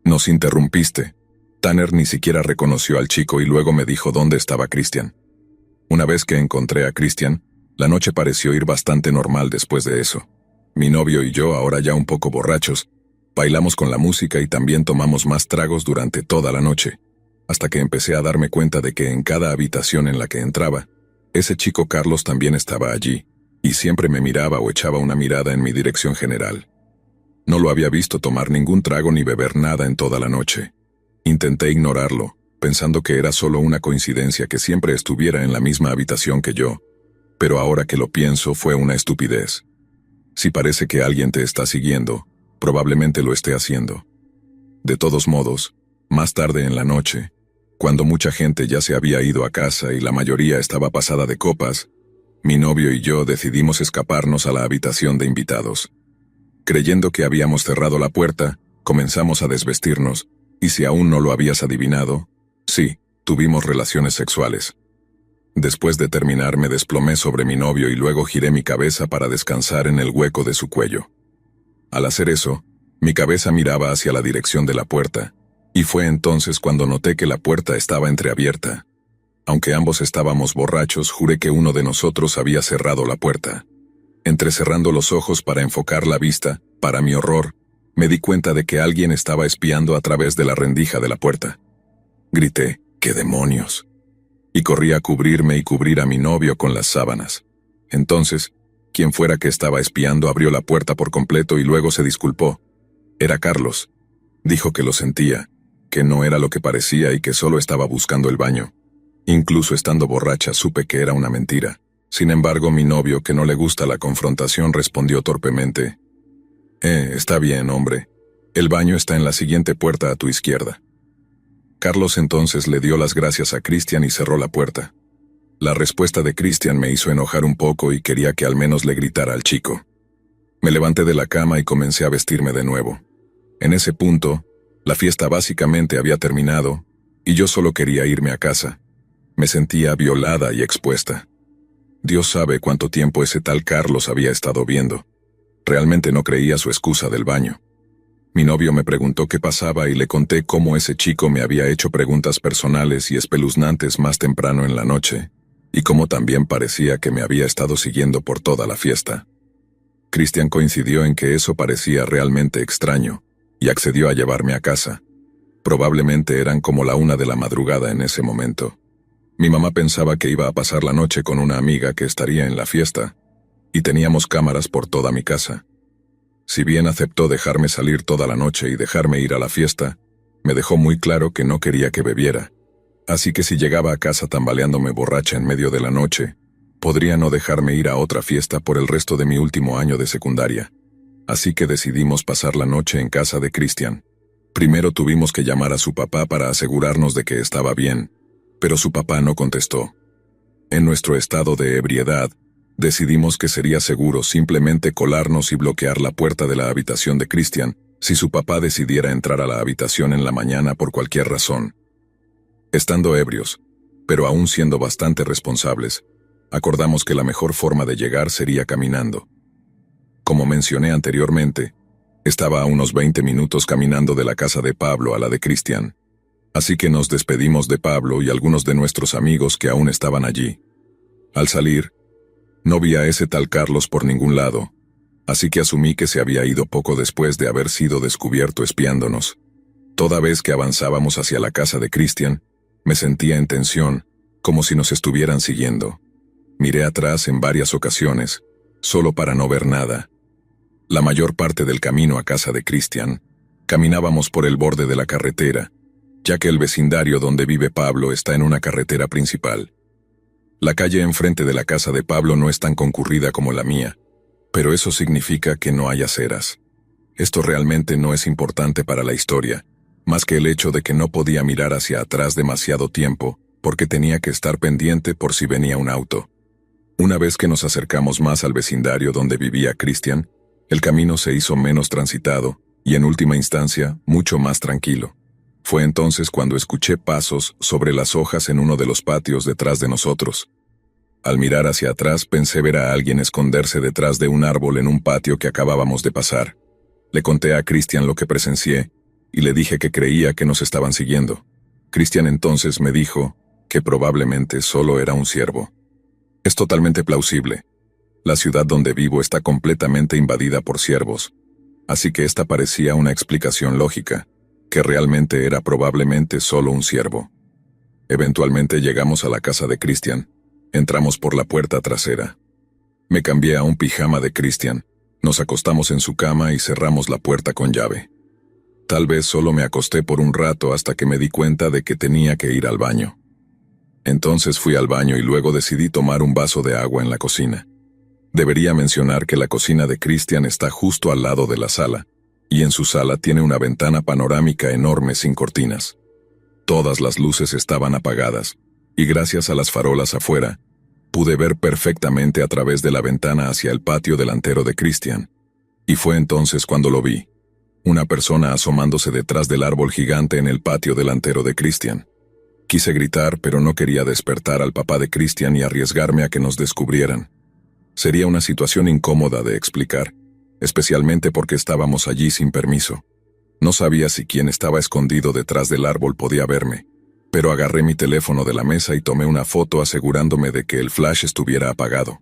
«Nos interrumpiste». Tanner ni siquiera reconoció al chico y luego me dijo dónde estaba Christian. Una vez que encontré a Christian, la noche pareció ir bastante normal después de eso. Mi novio y yo, ahora ya un poco borrachos, bailamos con la música y también tomamos más tragos durante toda la noche, hasta que empecé a darme cuenta de que en cada habitación en la que entraba, ese chico Carlos también estaba allí, y siempre me miraba o echaba una mirada en mi dirección general. No lo había visto tomar ningún trago ni beber nada en toda la noche. Intenté ignorarlo, pensando que era solo una coincidencia que siempre estuviera en la misma habitación que yo, pero ahora que lo pienso fue una estupidez. Si parece que alguien te está siguiendo, probablemente lo esté haciendo. De todos modos, más tarde en la noche, cuando mucha gente ya se había ido a casa y la mayoría estaba pasada de copas, mi novio y yo decidimos escaparnos a la habitación de invitados. Creyendo que habíamos cerrado la puerta, comenzamos a desvestirnos, y si aún no lo habías adivinado, sí, tuvimos relaciones sexuales. Después de terminar me desplomé sobre mi novio y luego giré mi cabeza para descansar en el hueco de su cuello. Al hacer eso, mi cabeza miraba hacia la dirección de la puerta, y fue entonces cuando noté que la puerta estaba entreabierta. Aunque ambos estábamos borrachos, juré que uno de nosotros había cerrado la puerta. Entrecerrando los ojos para enfocar la vista, para mi horror, me di cuenta de que alguien estaba espiando a través de la rendija de la puerta. Grité: «¡Qué demonios!» y corrí a cubrirme y cubrir a mi novio con las sábanas. Entonces, quien fuera que estaba espiando abrió la puerta por completo y luego se disculpó. Era Carlos. Dijo que lo sentía, que no era lo que parecía y que solo estaba buscando el baño. Incluso estando borracha supe que era una mentira. Sin embargo, mi novio, que no le gusta la confrontación, respondió torpemente: «Está bien, hombre. El baño está en la siguiente puerta a tu izquierda». Carlos entonces le dio las gracias a Christian y cerró la puerta. La respuesta de Christian me hizo enojar un poco y quería que al menos le gritara al chico. Me levanté de la cama y comencé a vestirme de nuevo. En ese punto, la fiesta básicamente había terminado, y yo solo quería irme a casa. Me sentía violada y expuesta. Dios sabe cuánto tiempo ese tal Carlos había estado viendo. Realmente no creía su excusa del baño. Mi novio me preguntó qué pasaba y le conté cómo ese chico me había hecho preguntas personales y espeluznantes más temprano en la noche, y cómo también parecía que me había estado siguiendo por toda la fiesta. Christian coincidió en que eso parecía realmente extraño, y accedió a llevarme a casa. Probablemente eran como la 1 de la madrugada en ese momento. Mi mamá pensaba que iba a pasar la noche con una amiga que estaría en la fiesta, y teníamos cámaras por toda mi casa. Si bien aceptó dejarme salir toda la noche y dejarme ir a la fiesta, me dejó muy claro que no quería que bebiera. Así que si llegaba a casa tambaleándome borracha en medio de la noche, podría no dejarme ir a otra fiesta por el resto de mi último año de secundaria. Así que decidimos pasar la noche en casa de Christian. Primero tuvimos que llamar a su papá para asegurarnos de que estaba bien, pero su papá no contestó. En nuestro estado de ebriedad, decidimos que sería seguro simplemente colarnos y bloquear la puerta de la habitación de Christian si su papá decidiera entrar a la habitación en la mañana por cualquier razón. Estando ebrios, pero aún siendo bastante responsables, acordamos que la mejor forma de llegar sería caminando. Como mencioné anteriormente, estaba a unos 20 minutos caminando de la casa de Pablo a la de Christian. Así que nos despedimos de Pablo y algunos de nuestros amigos que aún estaban allí. Al salir, no vi a ese tal Carlos por ningún lado, así que asumí que se había ido poco después de haber sido descubierto espiándonos. Toda vez que avanzábamos hacia la casa de Christian, me sentía en tensión, como si nos estuvieran siguiendo. Miré atrás en varias ocasiones, solo para no ver nada. La mayor parte del camino a casa de Christian, caminábamos por el borde de la carretera, ya que el vecindario donde vive Pablo está en una carretera principal. La calle enfrente de la casa de Pablo no es tan concurrida como la mía, pero eso significa que no hay aceras. Esto realmente no es importante para la historia, más que el hecho de que no podía mirar hacia atrás demasiado tiempo, porque tenía que estar pendiente por si venía un auto. Una vez que nos acercamos más al vecindario donde vivía Christian, el camino se hizo menos transitado, y en última instancia, mucho más tranquilo. Fue entonces cuando escuché pasos sobre las hojas en uno de los patios detrás de nosotros. Al mirar hacia atrás pensé ver a alguien esconderse detrás de un árbol en un patio que acabábamos de pasar. Le conté a Christian lo que presencié, y le dije que creía que nos estaban siguiendo. Christian entonces me dijo que probablemente solo era un ciervo. Es totalmente plausible. La ciudad donde vivo está completamente invadida por ciervos, así que esta parecía una explicación lógica, que realmente era probablemente solo un ciervo. Eventualmente llegamos a la casa de Christian. Entramos por la puerta trasera. Me cambié a un pijama de Christian, nos acostamos en su cama y cerramos la puerta con llave. Tal vez solo me acosté por un rato hasta que me di cuenta de que tenía que ir al baño. Entonces fui al baño y luego decidí tomar un vaso de agua en la cocina. Debería mencionar que la cocina de Christian está justo al lado de la sala, y en su sala tiene una ventana panorámica enorme sin cortinas. Todas las luces estaban apagadas, y gracias a las farolas afuera, pude ver perfectamente a través de la ventana hacia el patio delantero de Christian. Y fue entonces cuando lo vi. Una persona asomándose detrás del árbol gigante en el patio delantero de Christian. Quise gritar, pero no quería despertar al papá de Christian y arriesgarme a que nos descubrieran. Sería una situación incómoda de explicar, especialmente porque estábamos allí sin permiso. No sabía si quien estaba escondido detrás del árbol podía verme, pero agarré mi teléfono de la mesa y tomé una foto asegurándome de que el flash estuviera apagado.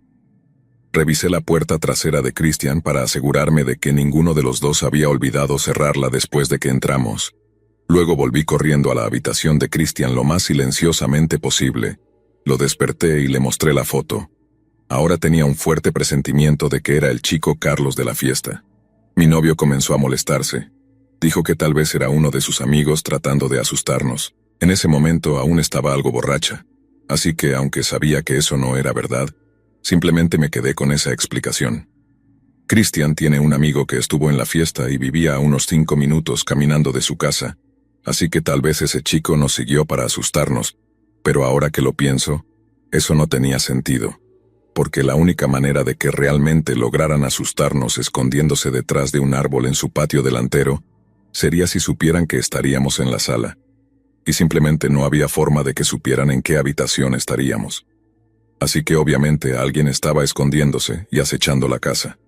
Revisé la puerta trasera de Christian para asegurarme de que ninguno de los dos había olvidado cerrarla después de que entramos. Luego volví corriendo a la habitación de Christian lo más silenciosamente posible. Lo desperté y le mostré la foto. Ahora tenía un fuerte presentimiento de que era el chico Carlos de la fiesta. Mi novio comenzó a molestarse. Dijo que tal vez era uno de sus amigos tratando de asustarnos. En ese momento aún estaba algo borracha, así que aunque sabía que eso no era verdad, simplemente me quedé con esa explicación. Christian tiene un amigo que estuvo en la fiesta y vivía a unos 5 minutos caminando de su casa, así que tal vez ese chico nos siguió para asustarnos, pero ahora que lo pienso, eso no tenía sentido, porque la única manera de que realmente lograran asustarnos escondiéndose detrás de un árbol en su patio delantero sería si supieran que estaríamos en la sala, y simplemente no había forma de que supieran en qué habitación estaríamos. Así que obviamente alguien estaba escondiéndose y acechando la casa.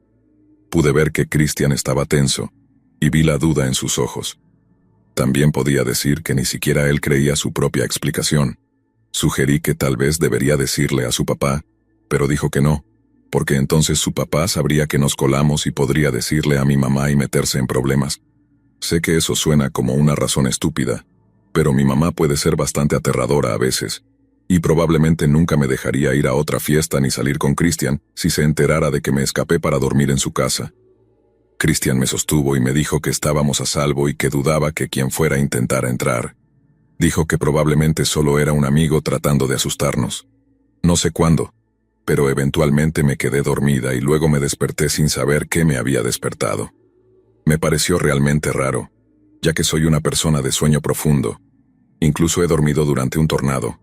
Pude ver que Christian estaba tenso, y vi la duda en sus ojos. También podía decir que ni siquiera él creía su propia explicación. Sugerí que tal vez debería decirle a su papá, pero dijo que no, porque entonces su papá sabría que nos colamos y podría decirle a mi mamá y meterse en problemas. Sé que eso suena como una razón estúpida, pero mi mamá puede ser bastante aterradora a veces, y probablemente nunca me dejaría ir a otra fiesta ni salir con Christian si se enterara de que me escapé para dormir en su casa. Christian me sostuvo y me dijo que estábamos a salvo y que dudaba que quien fuera intentara entrar. Dijo que probablemente solo era un amigo tratando de asustarnos. No sé cuándo, pero eventualmente me quedé dormida y luego me desperté sin saber qué me había despertado. Me pareció realmente raro, ya que soy una persona de sueño profundo. Incluso he dormido durante un tornado.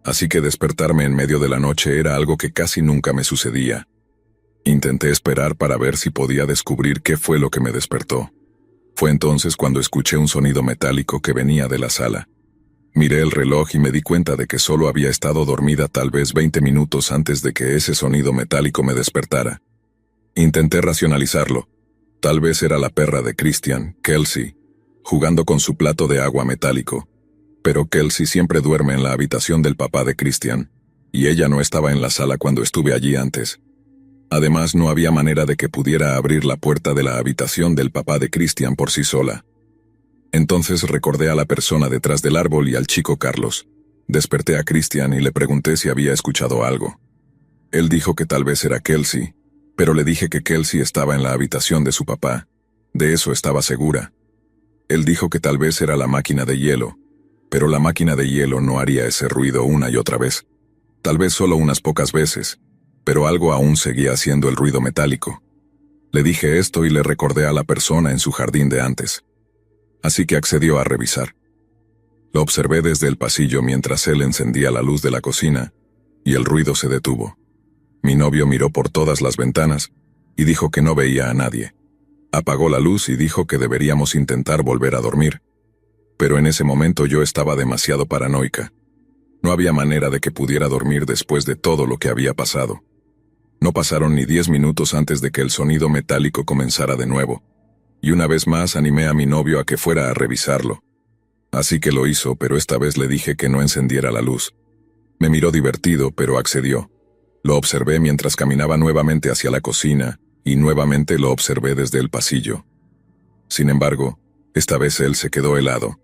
Así que despertarme en medio de la noche era algo que casi nunca me sucedía. Intenté esperar para ver si podía descubrir qué fue lo que me despertó. Fue entonces cuando escuché un sonido metálico que venía de la sala. Miré el reloj y me di cuenta de que solo había estado dormida tal vez 20 minutos antes de que ese sonido metálico me despertara. Intenté racionalizarlo. Tal vez era la perra de Christian, Kelsey, jugando con su plato de agua metálico. Pero Kelsey siempre duerme en la habitación del papá de Christian, y ella no estaba en la sala cuando estuve allí antes. Además, no había manera de que pudiera abrir la puerta de la habitación del papá de Christian por sí sola. Entonces recordé a la persona detrás del árbol y al chico Carlos. Desperté a Christian y le pregunté si había escuchado algo. Él dijo que tal vez era Kelsey, pero le dije que Kelsey estaba en la habitación de su papá. De eso estaba segura. Él dijo que tal vez era la máquina de hielo, pero la máquina de hielo no haría ese ruido una y otra vez. Tal vez solo unas pocas veces, pero algo aún seguía haciendo el ruido metálico. Le dije esto y le recordé a la persona en su jardín de antes. Así que accedió a revisar. Lo observé desde el pasillo mientras él encendía la luz de la cocina, y el ruido se detuvo. Mi novio miró por todas las ventanas y dijo que no veía a nadie. Apagó la luz y dijo que deberíamos intentar volver a dormir. Pero en ese momento yo estaba demasiado paranoica. No había manera de que pudiera dormir después de todo lo que había pasado. No pasaron ni 10 minutos antes de que el sonido metálico comenzara de nuevo, y una vez más animé a mi novio a que fuera a revisarlo. Así que lo hizo, pero esta vez le dije que no encendiera la luz. Me miró divertido, pero accedió. Lo observé mientras caminaba nuevamente hacia la cocina, y nuevamente lo observé desde el pasillo. Sin embargo, esta vez él se quedó helado.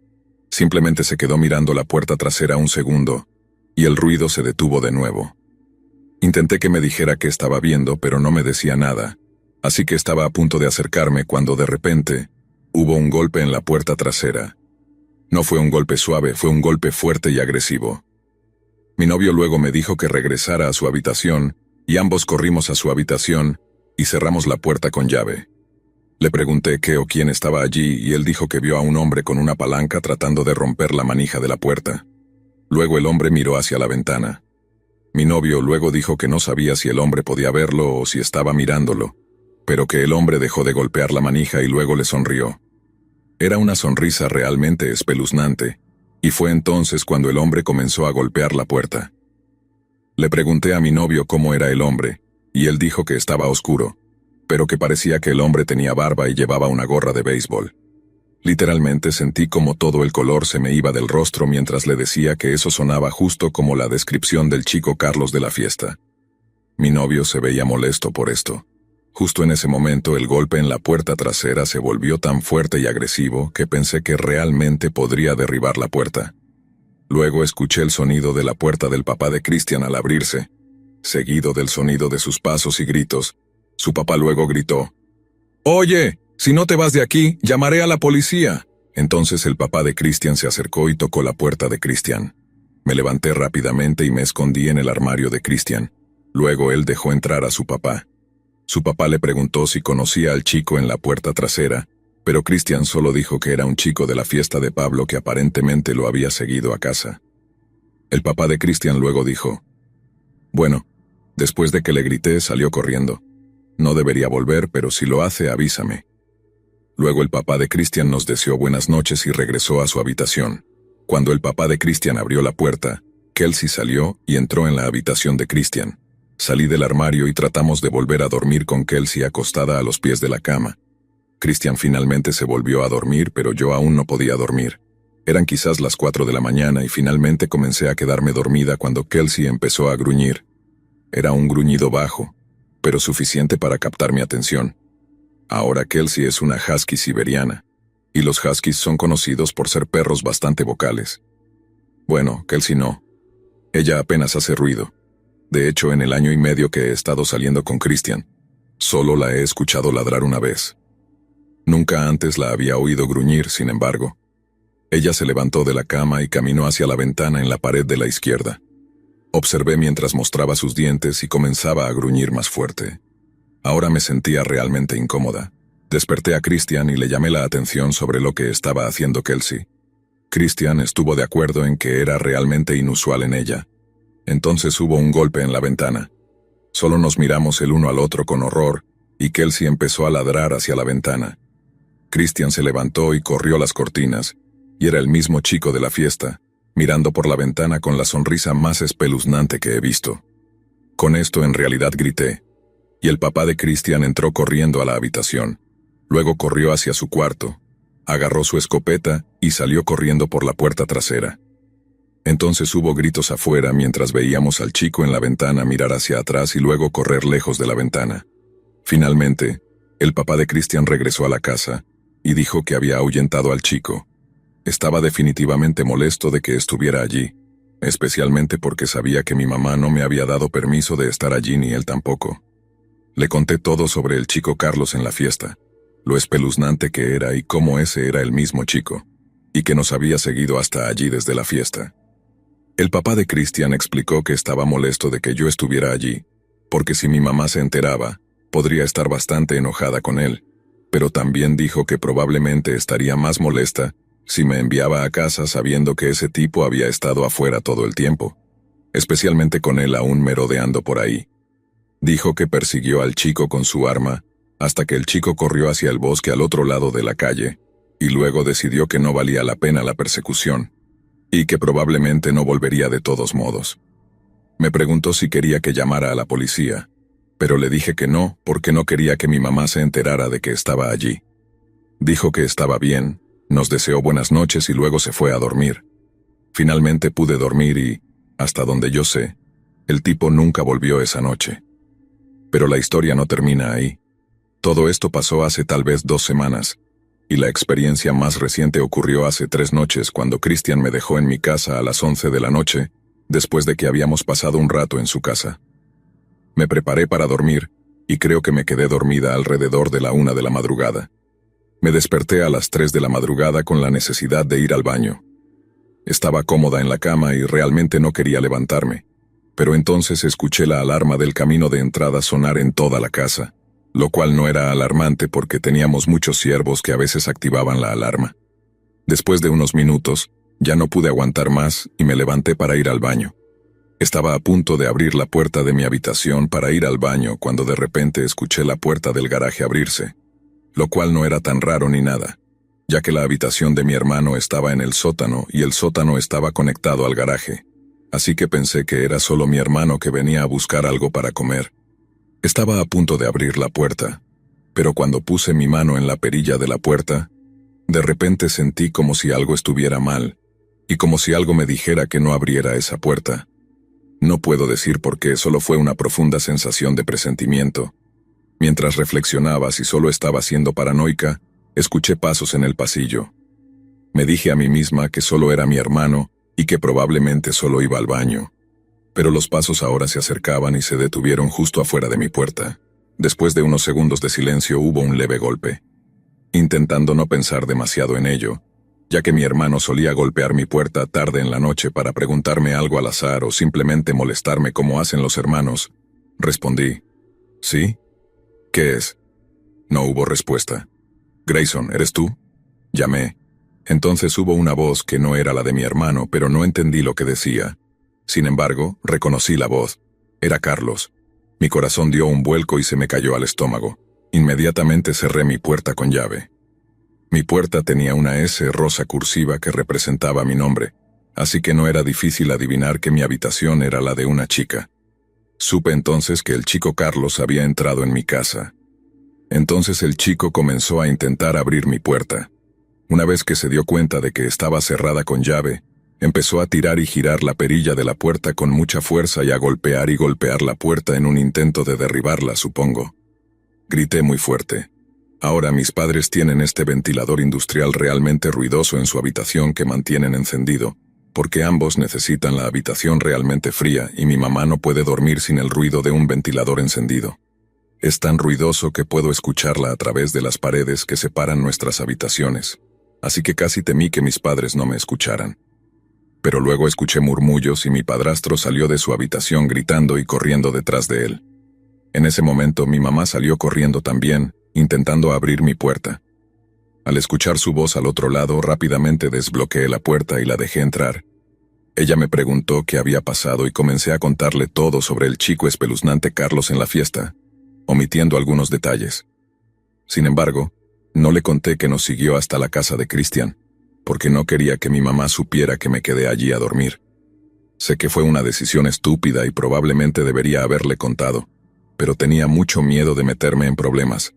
Simplemente se quedó mirando la puerta trasera un segundo, y el ruido se detuvo de nuevo. Intenté que me dijera qué estaba viendo, pero no me decía nada, así que estaba a punto de acercarme cuando de repente hubo un golpe en la puerta trasera. No fue un golpe suave, fue un golpe fuerte y agresivo. Mi novio luego me dijo que regresara a su habitación, y ambos corrimos a su habitación y cerramos la puerta con llave. Le pregunté qué o quién estaba allí y él dijo que vio a un hombre con una palanca tratando de romper la manija de la puerta. Luego el hombre miró hacia la ventana. Mi novio luego dijo que no sabía si el hombre podía verlo o si estaba mirándolo, pero que el hombre dejó de golpear la manija y luego le sonrió. Era una sonrisa realmente espeluznante, y fue entonces cuando el hombre comenzó a golpear la puerta. Le pregunté a mi novio cómo era el hombre, y él dijo que estaba oscuro, pero que parecía que el hombre tenía barba y llevaba una gorra de béisbol. Literalmente sentí como todo el color se me iba del rostro mientras le decía que eso sonaba justo como la descripción del chico Carlos de la fiesta. Mi novio se veía molesto por esto. Justo en ese momento el golpe en la puerta trasera se volvió tan fuerte y agresivo que pensé que realmente podría derribar la puerta. Luego escuché el sonido de la puerta del papá de Christian al abrirse, seguido del sonido de sus pasos y gritos. Su papá luego gritó: «¡Oye! Si no te vas de aquí, llamaré a la policía». Entonces el papá de Christian se acercó y tocó la puerta de Christian. Me levanté rápidamente y me escondí en el armario de Christian. Luego él dejó entrar a su papá. Su papá le preguntó si conocía al chico en la puerta trasera, pero Christian solo dijo que era un chico de la fiesta de Pablo que aparentemente lo había seguido a casa. El papá de Christian luego dijo: «Bueno, después de que le grité salió corriendo. No debería volver, pero si lo hace, avísame». Luego el papá de Christian nos deseó buenas noches y regresó a su habitación. Cuando el papá de Christian abrió la puerta, Kelsey salió y entró en la habitación de Christian. Salí del armario y tratamos de volver a dormir con Kelsey acostada a los pies de la cama. Christian finalmente se volvió a dormir, pero yo aún no podía dormir. Eran quizás las 4 de la mañana y finalmente comencé a quedarme dormida cuando Kelsey empezó a gruñir. Era un gruñido bajo, pero suficiente para captar mi atención. Ahora Kelsey es una husky siberiana, y los huskies son conocidos por ser perros bastante vocales. Bueno, Kelsey no. Ella apenas hace ruido. De hecho, en el año y medio que he estado saliendo con Christian, solo la he escuchado ladrar una vez. Nunca antes la había oído gruñir, sin embargo. Ella se levantó de la cama y caminó hacia la ventana en la pared de la izquierda. Observé mientras mostraba sus dientes y comenzaba a gruñir más fuerte. Ahora me sentía realmente incómoda. Desperté a Christian y le llamé la atención sobre lo que estaba haciendo Kelsey. Christian estuvo de acuerdo en que era realmente inusual en ella. Entonces hubo un golpe en la ventana. Solo nos miramos el uno al otro con horror, y Kelsey empezó a ladrar hacia la ventana. Christian se levantó y corrió las cortinas, y era el mismo chico de la fiesta, mirando por la ventana con la sonrisa más espeluznante que he visto. Con esto en realidad grité, y el papá de Christian entró corriendo a la habitación. Luego corrió hacia su cuarto, agarró su escopeta y salió corriendo por la puerta trasera. Entonces hubo gritos afuera mientras veíamos al chico en la ventana mirar hacia atrás y luego correr lejos de la ventana. Finalmente, el papá de Christian regresó a la casa y dijo que había ahuyentado al chico. Estaba definitivamente molesto de que estuviera allí, especialmente porque sabía que mi mamá no me había dado permiso de estar allí ni él tampoco. Le conté todo sobre el chico Carlos en la fiesta, lo espeluznante que era y cómo ese era el mismo chico, y que nos había seguido hasta allí desde la fiesta. El papá de Christian explicó que estaba molesto de que yo estuviera allí, porque si mi mamá se enteraba, podría estar bastante enojada con él, pero también dijo que probablemente estaría más molesta si me enviaba a casa sabiendo que ese tipo había estado afuera todo el tiempo, especialmente con él aún merodeando por ahí. Dijo que persiguió al chico con su arma hasta que el chico corrió hacia el bosque al otro lado de la calle, y luego decidió que no valía la pena la persecución. y que probablemente no volvería de todos modos. Me preguntó si quería que llamara a la policía, pero le dije que no, porque no quería que mi mamá se enterara de que estaba allí. Dijo que estaba bien, nos deseó buenas noches y luego se fue a dormir. Finalmente pude dormir y, hasta donde yo sé, el tipo nunca volvió esa noche. Pero la historia no termina ahí. Todo esto pasó hace tal vez 2 semanas, y la experiencia más reciente ocurrió hace 3 noches cuando Christian me dejó en mi casa a las 11 de la noche, después de que habíamos pasado un rato en su casa. Me preparé para dormir, y creo que me quedé dormida alrededor de la 1 de la madrugada. Me desperté a las 3 de la madrugada con la necesidad de ir al baño. Estaba cómoda en la cama y realmente no quería levantarme, pero entonces escuché la alarma del camino de entrada sonar en toda la casa, lo cual no era alarmante porque teníamos muchos siervos que a veces activaban la alarma. Después de unos minutos, ya no pude aguantar más y me levanté para ir al baño. Estaba a punto de abrir la puerta de mi habitación para ir al baño cuando de repente escuché la puerta del garaje abrirse, lo cual no era tan raro ni nada, ya que la habitación de mi hermano estaba en el sótano y el sótano estaba conectado al garaje, así que pensé que era solo mi hermano que venía a buscar algo para comer. Estaba a punto de abrir la puerta, pero cuando puse mi mano en la perilla de la puerta, de repente sentí como si algo estuviera mal, y como si algo me dijera que no abriera esa puerta. No puedo decir por qué, solo fue una profunda sensación de presentimiento. Mientras reflexionaba si solo estaba siendo paranoica, escuché pasos en el pasillo. Me dije a mí misma que solo era mi hermano y que probablemente solo iba al baño. Pero los pasos ahora se acercaban y se detuvieron justo afuera de mi puerta. Después de unos segundos de silencio hubo un leve golpe. Intentando no pensar demasiado en ello, ya que mi hermano solía golpear mi puerta tarde en la noche para preguntarme algo al azar o simplemente molestarme como hacen los hermanos, respondí, ¿sí? ¿Qué es? No hubo respuesta. Grayson, ¿eres tú? Llamé. Entonces hubo una voz que no era la de mi hermano, pero no entendí lo que decía. Sin embargo, reconocí la voz. Era Carlos. Mi corazón dio un vuelco y se me cayó al estómago. Inmediatamente cerré mi puerta con llave. Mi puerta tenía una S rosa cursiva que representaba mi nombre, así que no era difícil adivinar que mi habitación era la de una chica. Supe entonces que el chico Carlos había entrado en mi casa. Entonces el chico comenzó a intentar abrir mi puerta. Una vez que se dio cuenta de que estaba cerrada con llave, empezó a tirar y girar la perilla de la puerta con mucha fuerza y a golpear la puerta en un intento de derribarla, supongo. Grité muy fuerte. Ahora mis padres tienen este ventilador industrial realmente ruidoso en su habitación que mantienen encendido, porque ambos necesitan la habitación realmente fría y mi mamá no puede dormir sin el ruido de un ventilador encendido. Es tan ruidoso que puedo escucharla a través de las paredes que separan nuestras habitaciones, así que casi temí que mis padres no me escucharan. Pero luego escuché murmullos y mi padrastro salió de su habitación gritando y corriendo detrás de él. En ese momento mi mamá salió corriendo también, intentando abrir mi puerta. Al escuchar su voz al otro lado, rápidamente desbloqueé la puerta y la dejé entrar. Ella me preguntó qué había pasado y comencé a contarle todo sobre el chico espeluznante Carlos en la fiesta, omitiendo algunos detalles. Sin embargo, no le conté que nos siguió hasta la casa de Christian, porque no quería que mi mamá supiera que me quedé allí a dormir. Sé que fue una decisión estúpida y probablemente debería haberle contado, pero tenía mucho miedo de meterme en problemas.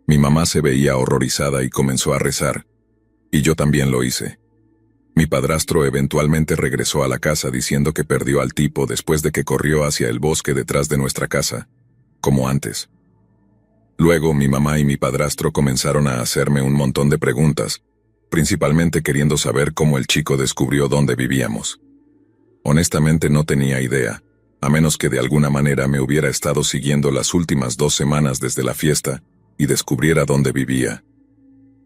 Mi mamá se veía horrorizada y comenzó a rezar, y yo también lo hice. Mi padrastro eventualmente regresó a la casa diciendo que perdió al tipo después de que corrió hacia el bosque detrás de nuestra casa, como antes. Luego mi mamá y mi padrastro comenzaron a hacerme un montón de preguntas, principalmente queriendo saber cómo el chico descubrió dónde vivíamos. Honestamente no tenía idea, a menos que de alguna manera me hubiera estado siguiendo las últimas 2 semanas desde la fiesta y descubriera dónde vivía.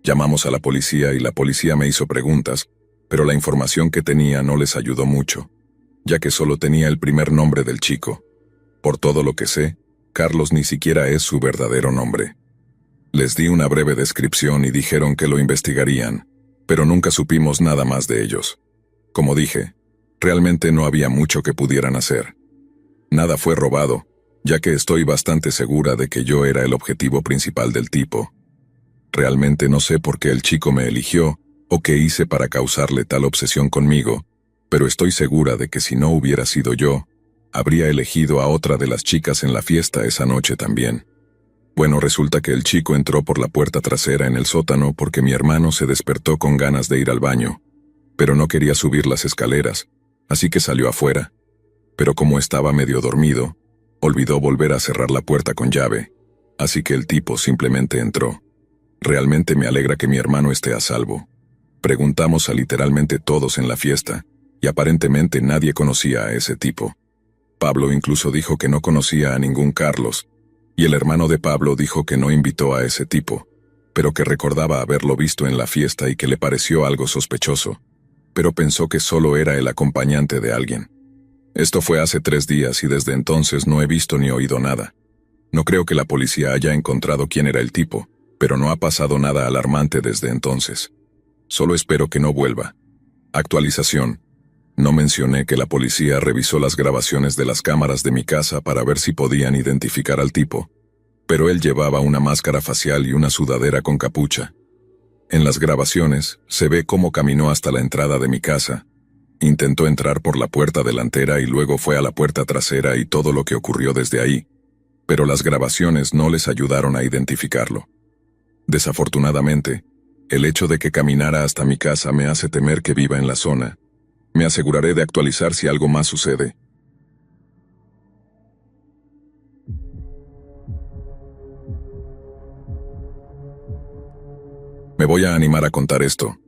Llamamos a la policía y la policía me hizo preguntas, pero la información que tenía no les ayudó mucho, ya que solo tenía el primer nombre del chico. Por todo lo que sé, Carlos ni siquiera es su verdadero nombre. Les di una breve descripción y dijeron que lo investigarían, pero nunca supimos nada más de ellos. Como dije, realmente no había mucho que pudieran hacer. Nada fue robado, ya que estoy bastante segura de que yo era el objetivo principal del tipo. Realmente no sé por qué el chico me eligió o qué hice para causarle tal obsesión conmigo, pero estoy segura de que si no hubiera sido yo, habría elegido a otra de las chicas en la fiesta esa noche también. Bueno, resulta que el chico entró por la puerta trasera en el sótano porque mi hermano se despertó con ganas de ir al baño, pero no quería subir las escaleras, así que salió afuera. Pero como estaba medio dormido, olvidó volver a cerrar la puerta con llave, así que el tipo simplemente entró. Realmente me alegra que mi hermano esté a salvo. Preguntamos a literalmente todos en la fiesta, y aparentemente nadie conocía a ese tipo. Pablo incluso dijo que no conocía a ningún Carlos, y el hermano de Pablo dijo que no invitó a ese tipo, pero que recordaba haberlo visto en la fiesta y que le pareció algo sospechoso, pero pensó que solo era el acompañante de alguien. Esto fue hace 3 días y desde entonces no he visto ni oído nada. No creo que la policía haya encontrado quién era el tipo, pero no ha pasado nada alarmante desde entonces. Solo espero que no vuelva. Actualización. No mencioné que la policía revisó las grabaciones de las cámaras de mi casa para ver si podían identificar al tipo, pero él llevaba una máscara facial y una sudadera con capucha. En las grabaciones, se ve cómo caminó hasta la entrada de mi casa. Intentó entrar por la puerta delantera y luego fue a la puerta trasera y todo lo que ocurrió desde ahí, pero las grabaciones no les ayudaron a identificarlo. Desafortunadamente, el hecho de que caminara hasta mi casa me hace temer que viva en la zona. Me aseguraré de actualizar si algo más sucede. Me voy a animar a contar esto,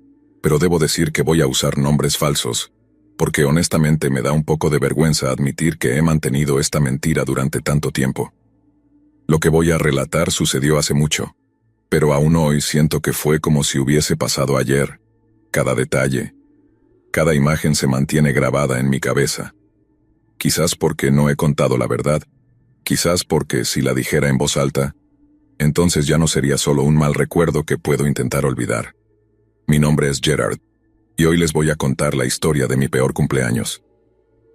pero debo decir que voy a usar nombres falsos, porque honestamente me da un poco de vergüenza admitir que he mantenido esta mentira durante tanto tiempo. Lo que voy a relatar sucedió hace mucho, pero aún hoy siento que fue como si hubiese pasado ayer. Cada detalle, cada imagen se mantiene grabada en mi cabeza. Quizás porque no he contado la verdad, quizás porque si la dijera en voz alta, entonces ya no sería solo un mal recuerdo que puedo intentar olvidar. Mi nombre es Gerard, y hoy les voy a contar la historia de mi peor cumpleaños.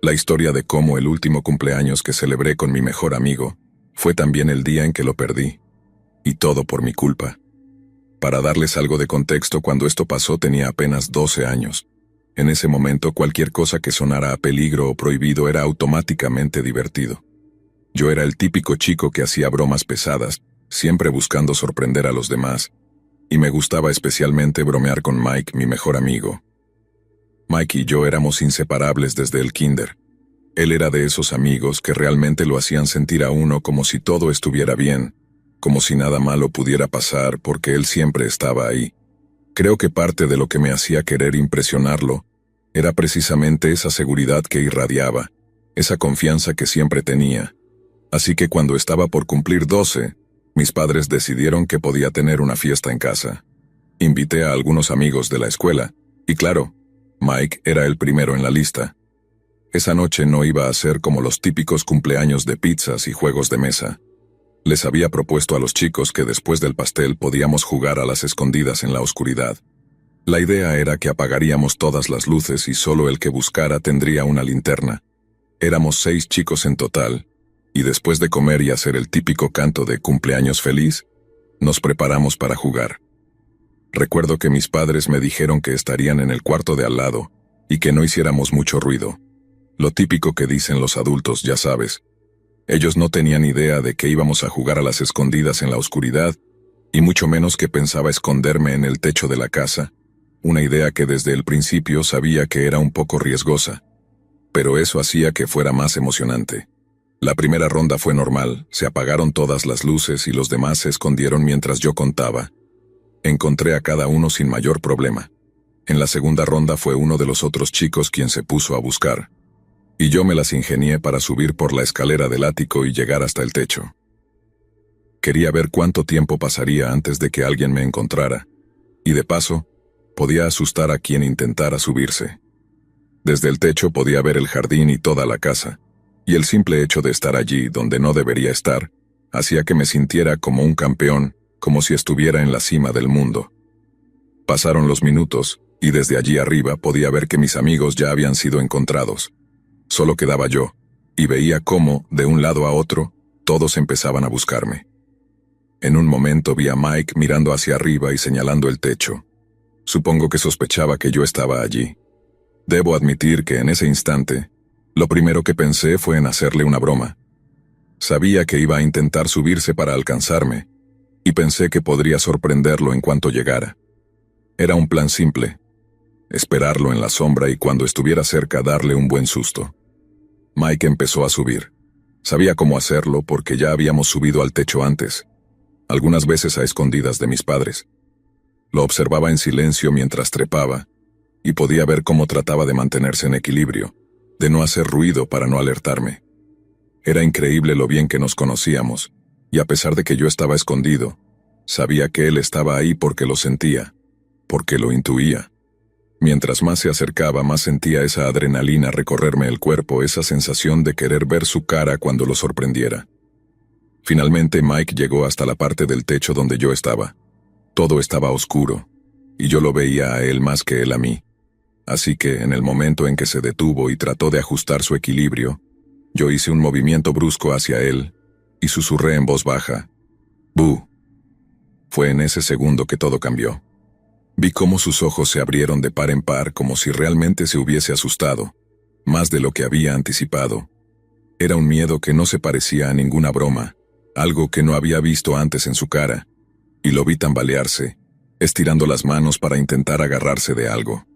La historia de cómo el último cumpleaños que celebré con mi mejor amigo fue también el día en que lo perdí. Y todo por mi culpa. Para darles algo de contexto, cuando esto pasó tenía apenas 12 años. En ese momento cualquier cosa que sonara a peligro o prohibido era automáticamente divertido. Yo era el típico chico que hacía bromas pesadas, siempre buscando sorprender a los demás, y me gustaba especialmente bromear con Mike, mi mejor amigo. Mike y yo éramos inseparables desde el kinder. Él era de esos amigos que realmente lo hacían sentir a uno como si todo estuviera bien, como si nada malo pudiera pasar porque él siempre estaba ahí. Creo que parte de lo que me hacía querer impresionarlo era precisamente esa seguridad que irradiaba, esa confianza que siempre tenía. Así que cuando estaba por cumplir 12, mis padres decidieron que podía tener una fiesta en casa. Invité a algunos amigos de la escuela, y claro, Mike era el primero en la lista. Esa noche no iba a ser como los típicos cumpleaños de pizzas y juegos de mesa. Les había propuesto a los chicos que después del pastel podíamos jugar a las escondidas en la oscuridad. La idea era que apagaríamos todas las luces y solo el que buscara tendría una linterna. Éramos 6 chicos en total, y después de comer y hacer el típico canto de cumpleaños feliz, nos preparamos para jugar. Recuerdo que mis padres me dijeron que estarían en el cuarto de al lado, y que no hiciéramos mucho ruido. Lo típico que dicen los adultos, ya sabes. Ellos no tenían idea de que íbamos a jugar a las escondidas en la oscuridad, y mucho menos que pensaba esconderme en el techo de la casa, una idea que desde el principio sabía que era un poco riesgosa. Pero eso hacía que fuera más emocionante. La primera ronda fue normal, se apagaron todas las luces y los demás se escondieron mientras yo contaba. Encontré a cada uno sin mayor problema. En la segunda ronda fue uno de los otros chicos quien se puso a buscar. Y yo me las ingenié para subir por la escalera del ático y llegar hasta el techo. Quería ver cuánto tiempo pasaría antes de que alguien me encontrara, y de paso, podía asustar a quien intentara subirse. Desde el techo podía ver el jardín y toda la casa, y el simple hecho de estar allí donde no debería estar, hacía que me sintiera como un campeón, como si estuviera en la cima del mundo. Pasaron los minutos, y desde allí arriba podía ver que mis amigos ya habían sido encontrados. Solo quedaba yo, y veía cómo, de un lado a otro, todos empezaban a buscarme. En un momento vi a Mike mirando hacia arriba y señalando el techo. Supongo que sospechaba que yo estaba allí. Debo admitir que en ese instante, lo primero que pensé fue en hacerle una broma. Sabía que iba a intentar subirse para alcanzarme, y pensé que podría sorprenderlo en cuanto llegara. Era un plan simple: esperarlo en la sombra y cuando estuviera cerca darle un buen susto. Mike empezó a subir. Sabía cómo hacerlo porque ya habíamos subido al techo antes, algunas veces a escondidas de mis padres. Lo observaba en silencio mientras trepaba, y podía ver cómo trataba de mantenerse en equilibrio, de no hacer ruido para no alertarme. Era increíble lo bien que nos conocíamos, y a pesar de que yo estaba escondido, sabía que él estaba ahí porque lo sentía, porque lo intuía. Mientras más se acercaba, más sentía esa adrenalina recorrerme el cuerpo, esa sensación de querer ver su cara cuando lo sorprendiera. Finalmente Mike llegó hasta la parte del techo donde yo estaba. Todo estaba oscuro, y yo lo veía a él más que él a mí. Así que, en el momento en que se detuvo y trató de ajustar su equilibrio, yo hice un movimiento brusco hacia él, y susurré en voz baja: «¡Bu!». Fue en ese segundo que todo cambió. Vi cómo sus ojos se abrieron de par en par como si realmente se hubiese asustado, más de lo que había anticipado. Era un miedo que no se parecía a ninguna broma, algo que no había visto antes en su cara, y lo vi tambalearse, estirando las manos para intentar agarrarse de algo.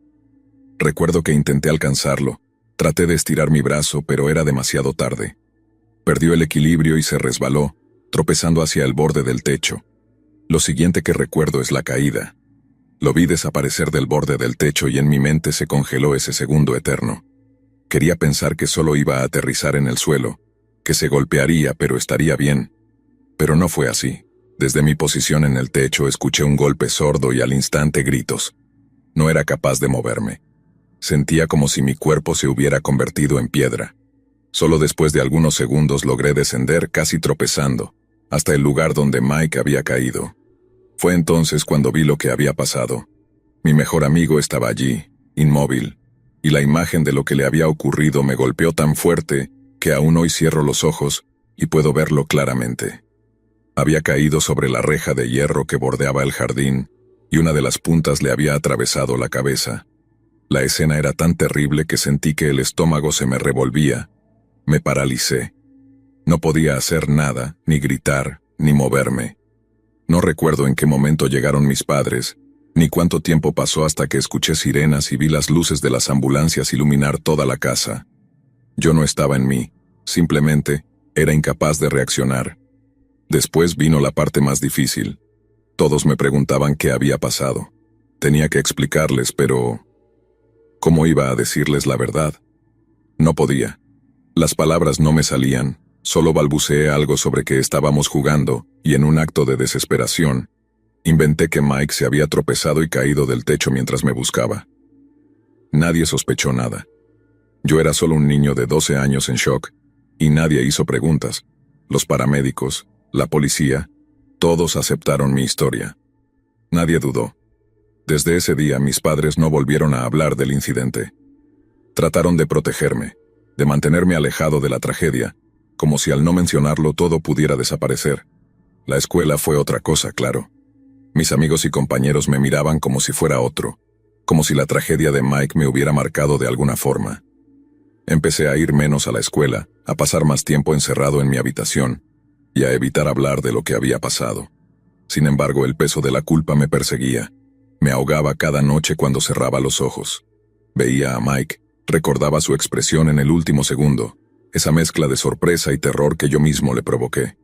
Recuerdo que intenté alcanzarlo, traté de estirar mi brazo, pero era demasiado tarde. Perdió el equilibrio y se resbaló, tropezando hacia el borde del techo. Lo siguiente que recuerdo es la caída. Lo vi desaparecer del borde del techo y en mi mente se congeló ese segundo eterno. Quería pensar que solo iba a aterrizar en el suelo, que se golpearía pero estaría bien. Pero no fue así. Desde mi posición en el techo escuché un golpe sordo y al instante gritos. No era capaz de moverme. Sentía como si mi cuerpo se hubiera convertido en piedra. Solo después de algunos segundos logré descender casi tropezando, hasta el lugar donde Mike había caído. Fue entonces cuando vi lo que había pasado. Mi mejor amigo estaba allí, inmóvil, y la imagen de lo que le había ocurrido me golpeó tan fuerte que aún hoy cierro los ojos y puedo verlo claramente. Había caído sobre la reja de hierro que bordeaba el jardín, y una de las puntas le había atravesado la cabeza. La escena era tan terrible que sentí que el estómago se me revolvía. Me paralicé. No podía hacer nada, ni gritar, ni moverme. No recuerdo en qué momento llegaron mis padres, ni cuánto tiempo pasó hasta que escuché sirenas y vi las luces de las ambulancias iluminar toda la casa. Yo no estaba en mí, simplemente era incapaz de reaccionar. Después vino la parte más difícil. Todos me preguntaban qué había pasado. Tenía que explicarles, pero ¿cómo iba a decirles la verdad? No podía. Las palabras no me salían. Solo balbuceé algo sobre que estábamos jugando, y en un acto de desesperación, inventé que Mike se había tropezado y caído del techo mientras me buscaba. Nadie sospechó nada. Yo era solo un niño de 12 años en shock, y nadie hizo preguntas. Los paramédicos, la policía, todos aceptaron mi historia. Nadie dudó. Desde ese día mis padres no volvieron a hablar del incidente. Trataron de protegerme, de mantenerme alejado de la tragedia, como si al no mencionarlo todo pudiera desaparecer. La escuela fue otra cosa, claro. Mis amigos y compañeros me miraban como si fuera otro, como si la tragedia de Mike me hubiera marcado de alguna forma. Empecé a ir menos a la escuela, a pasar más tiempo encerrado en mi habitación, y a evitar hablar de lo que había pasado. Sin embargo, el peso de la culpa me perseguía. Me ahogaba cada noche cuando cerraba los ojos. Veía a Mike, recordaba su expresión en el último segundo, esa mezcla de sorpresa y terror que yo mismo le provoqué.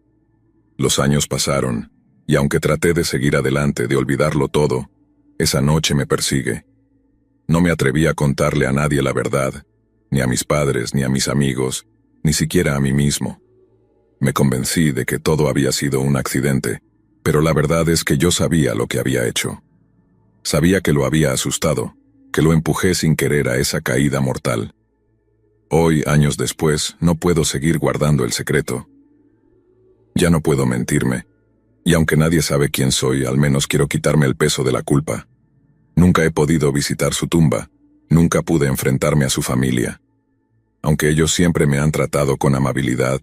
Los años pasaron, y aunque traté de seguir adelante, de olvidarlo todo, esa noche me persigue. No me atreví a contarle a nadie la verdad, ni a mis padres, ni a mis amigos, ni siquiera a mí mismo. Me convencí de que todo había sido un accidente, pero la verdad es que yo sabía lo que había hecho. Sabía que lo había asustado, que lo empujé sin querer a esa caída mortal. Hoy, años después, no puedo seguir guardando el secreto. Ya no puedo mentirme, y aunque nadie sabe quién soy, al menos quiero quitarme el peso de la culpa. Nunca he podido visitar su tumba, nunca pude enfrentarme a su familia. Aunque ellos siempre me han tratado con amabilidad,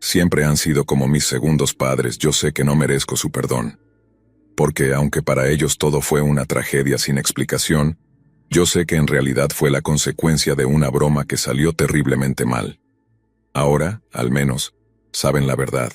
siempre han sido como mis segundos padres, yo sé que no merezco su perdón. Porque aunque para ellos todo fue una tragedia sin explicación, Yo sé que en realidad fue la consecuencia de una broma que salió terriblemente mal. Ahora, al menos, saben la verdad.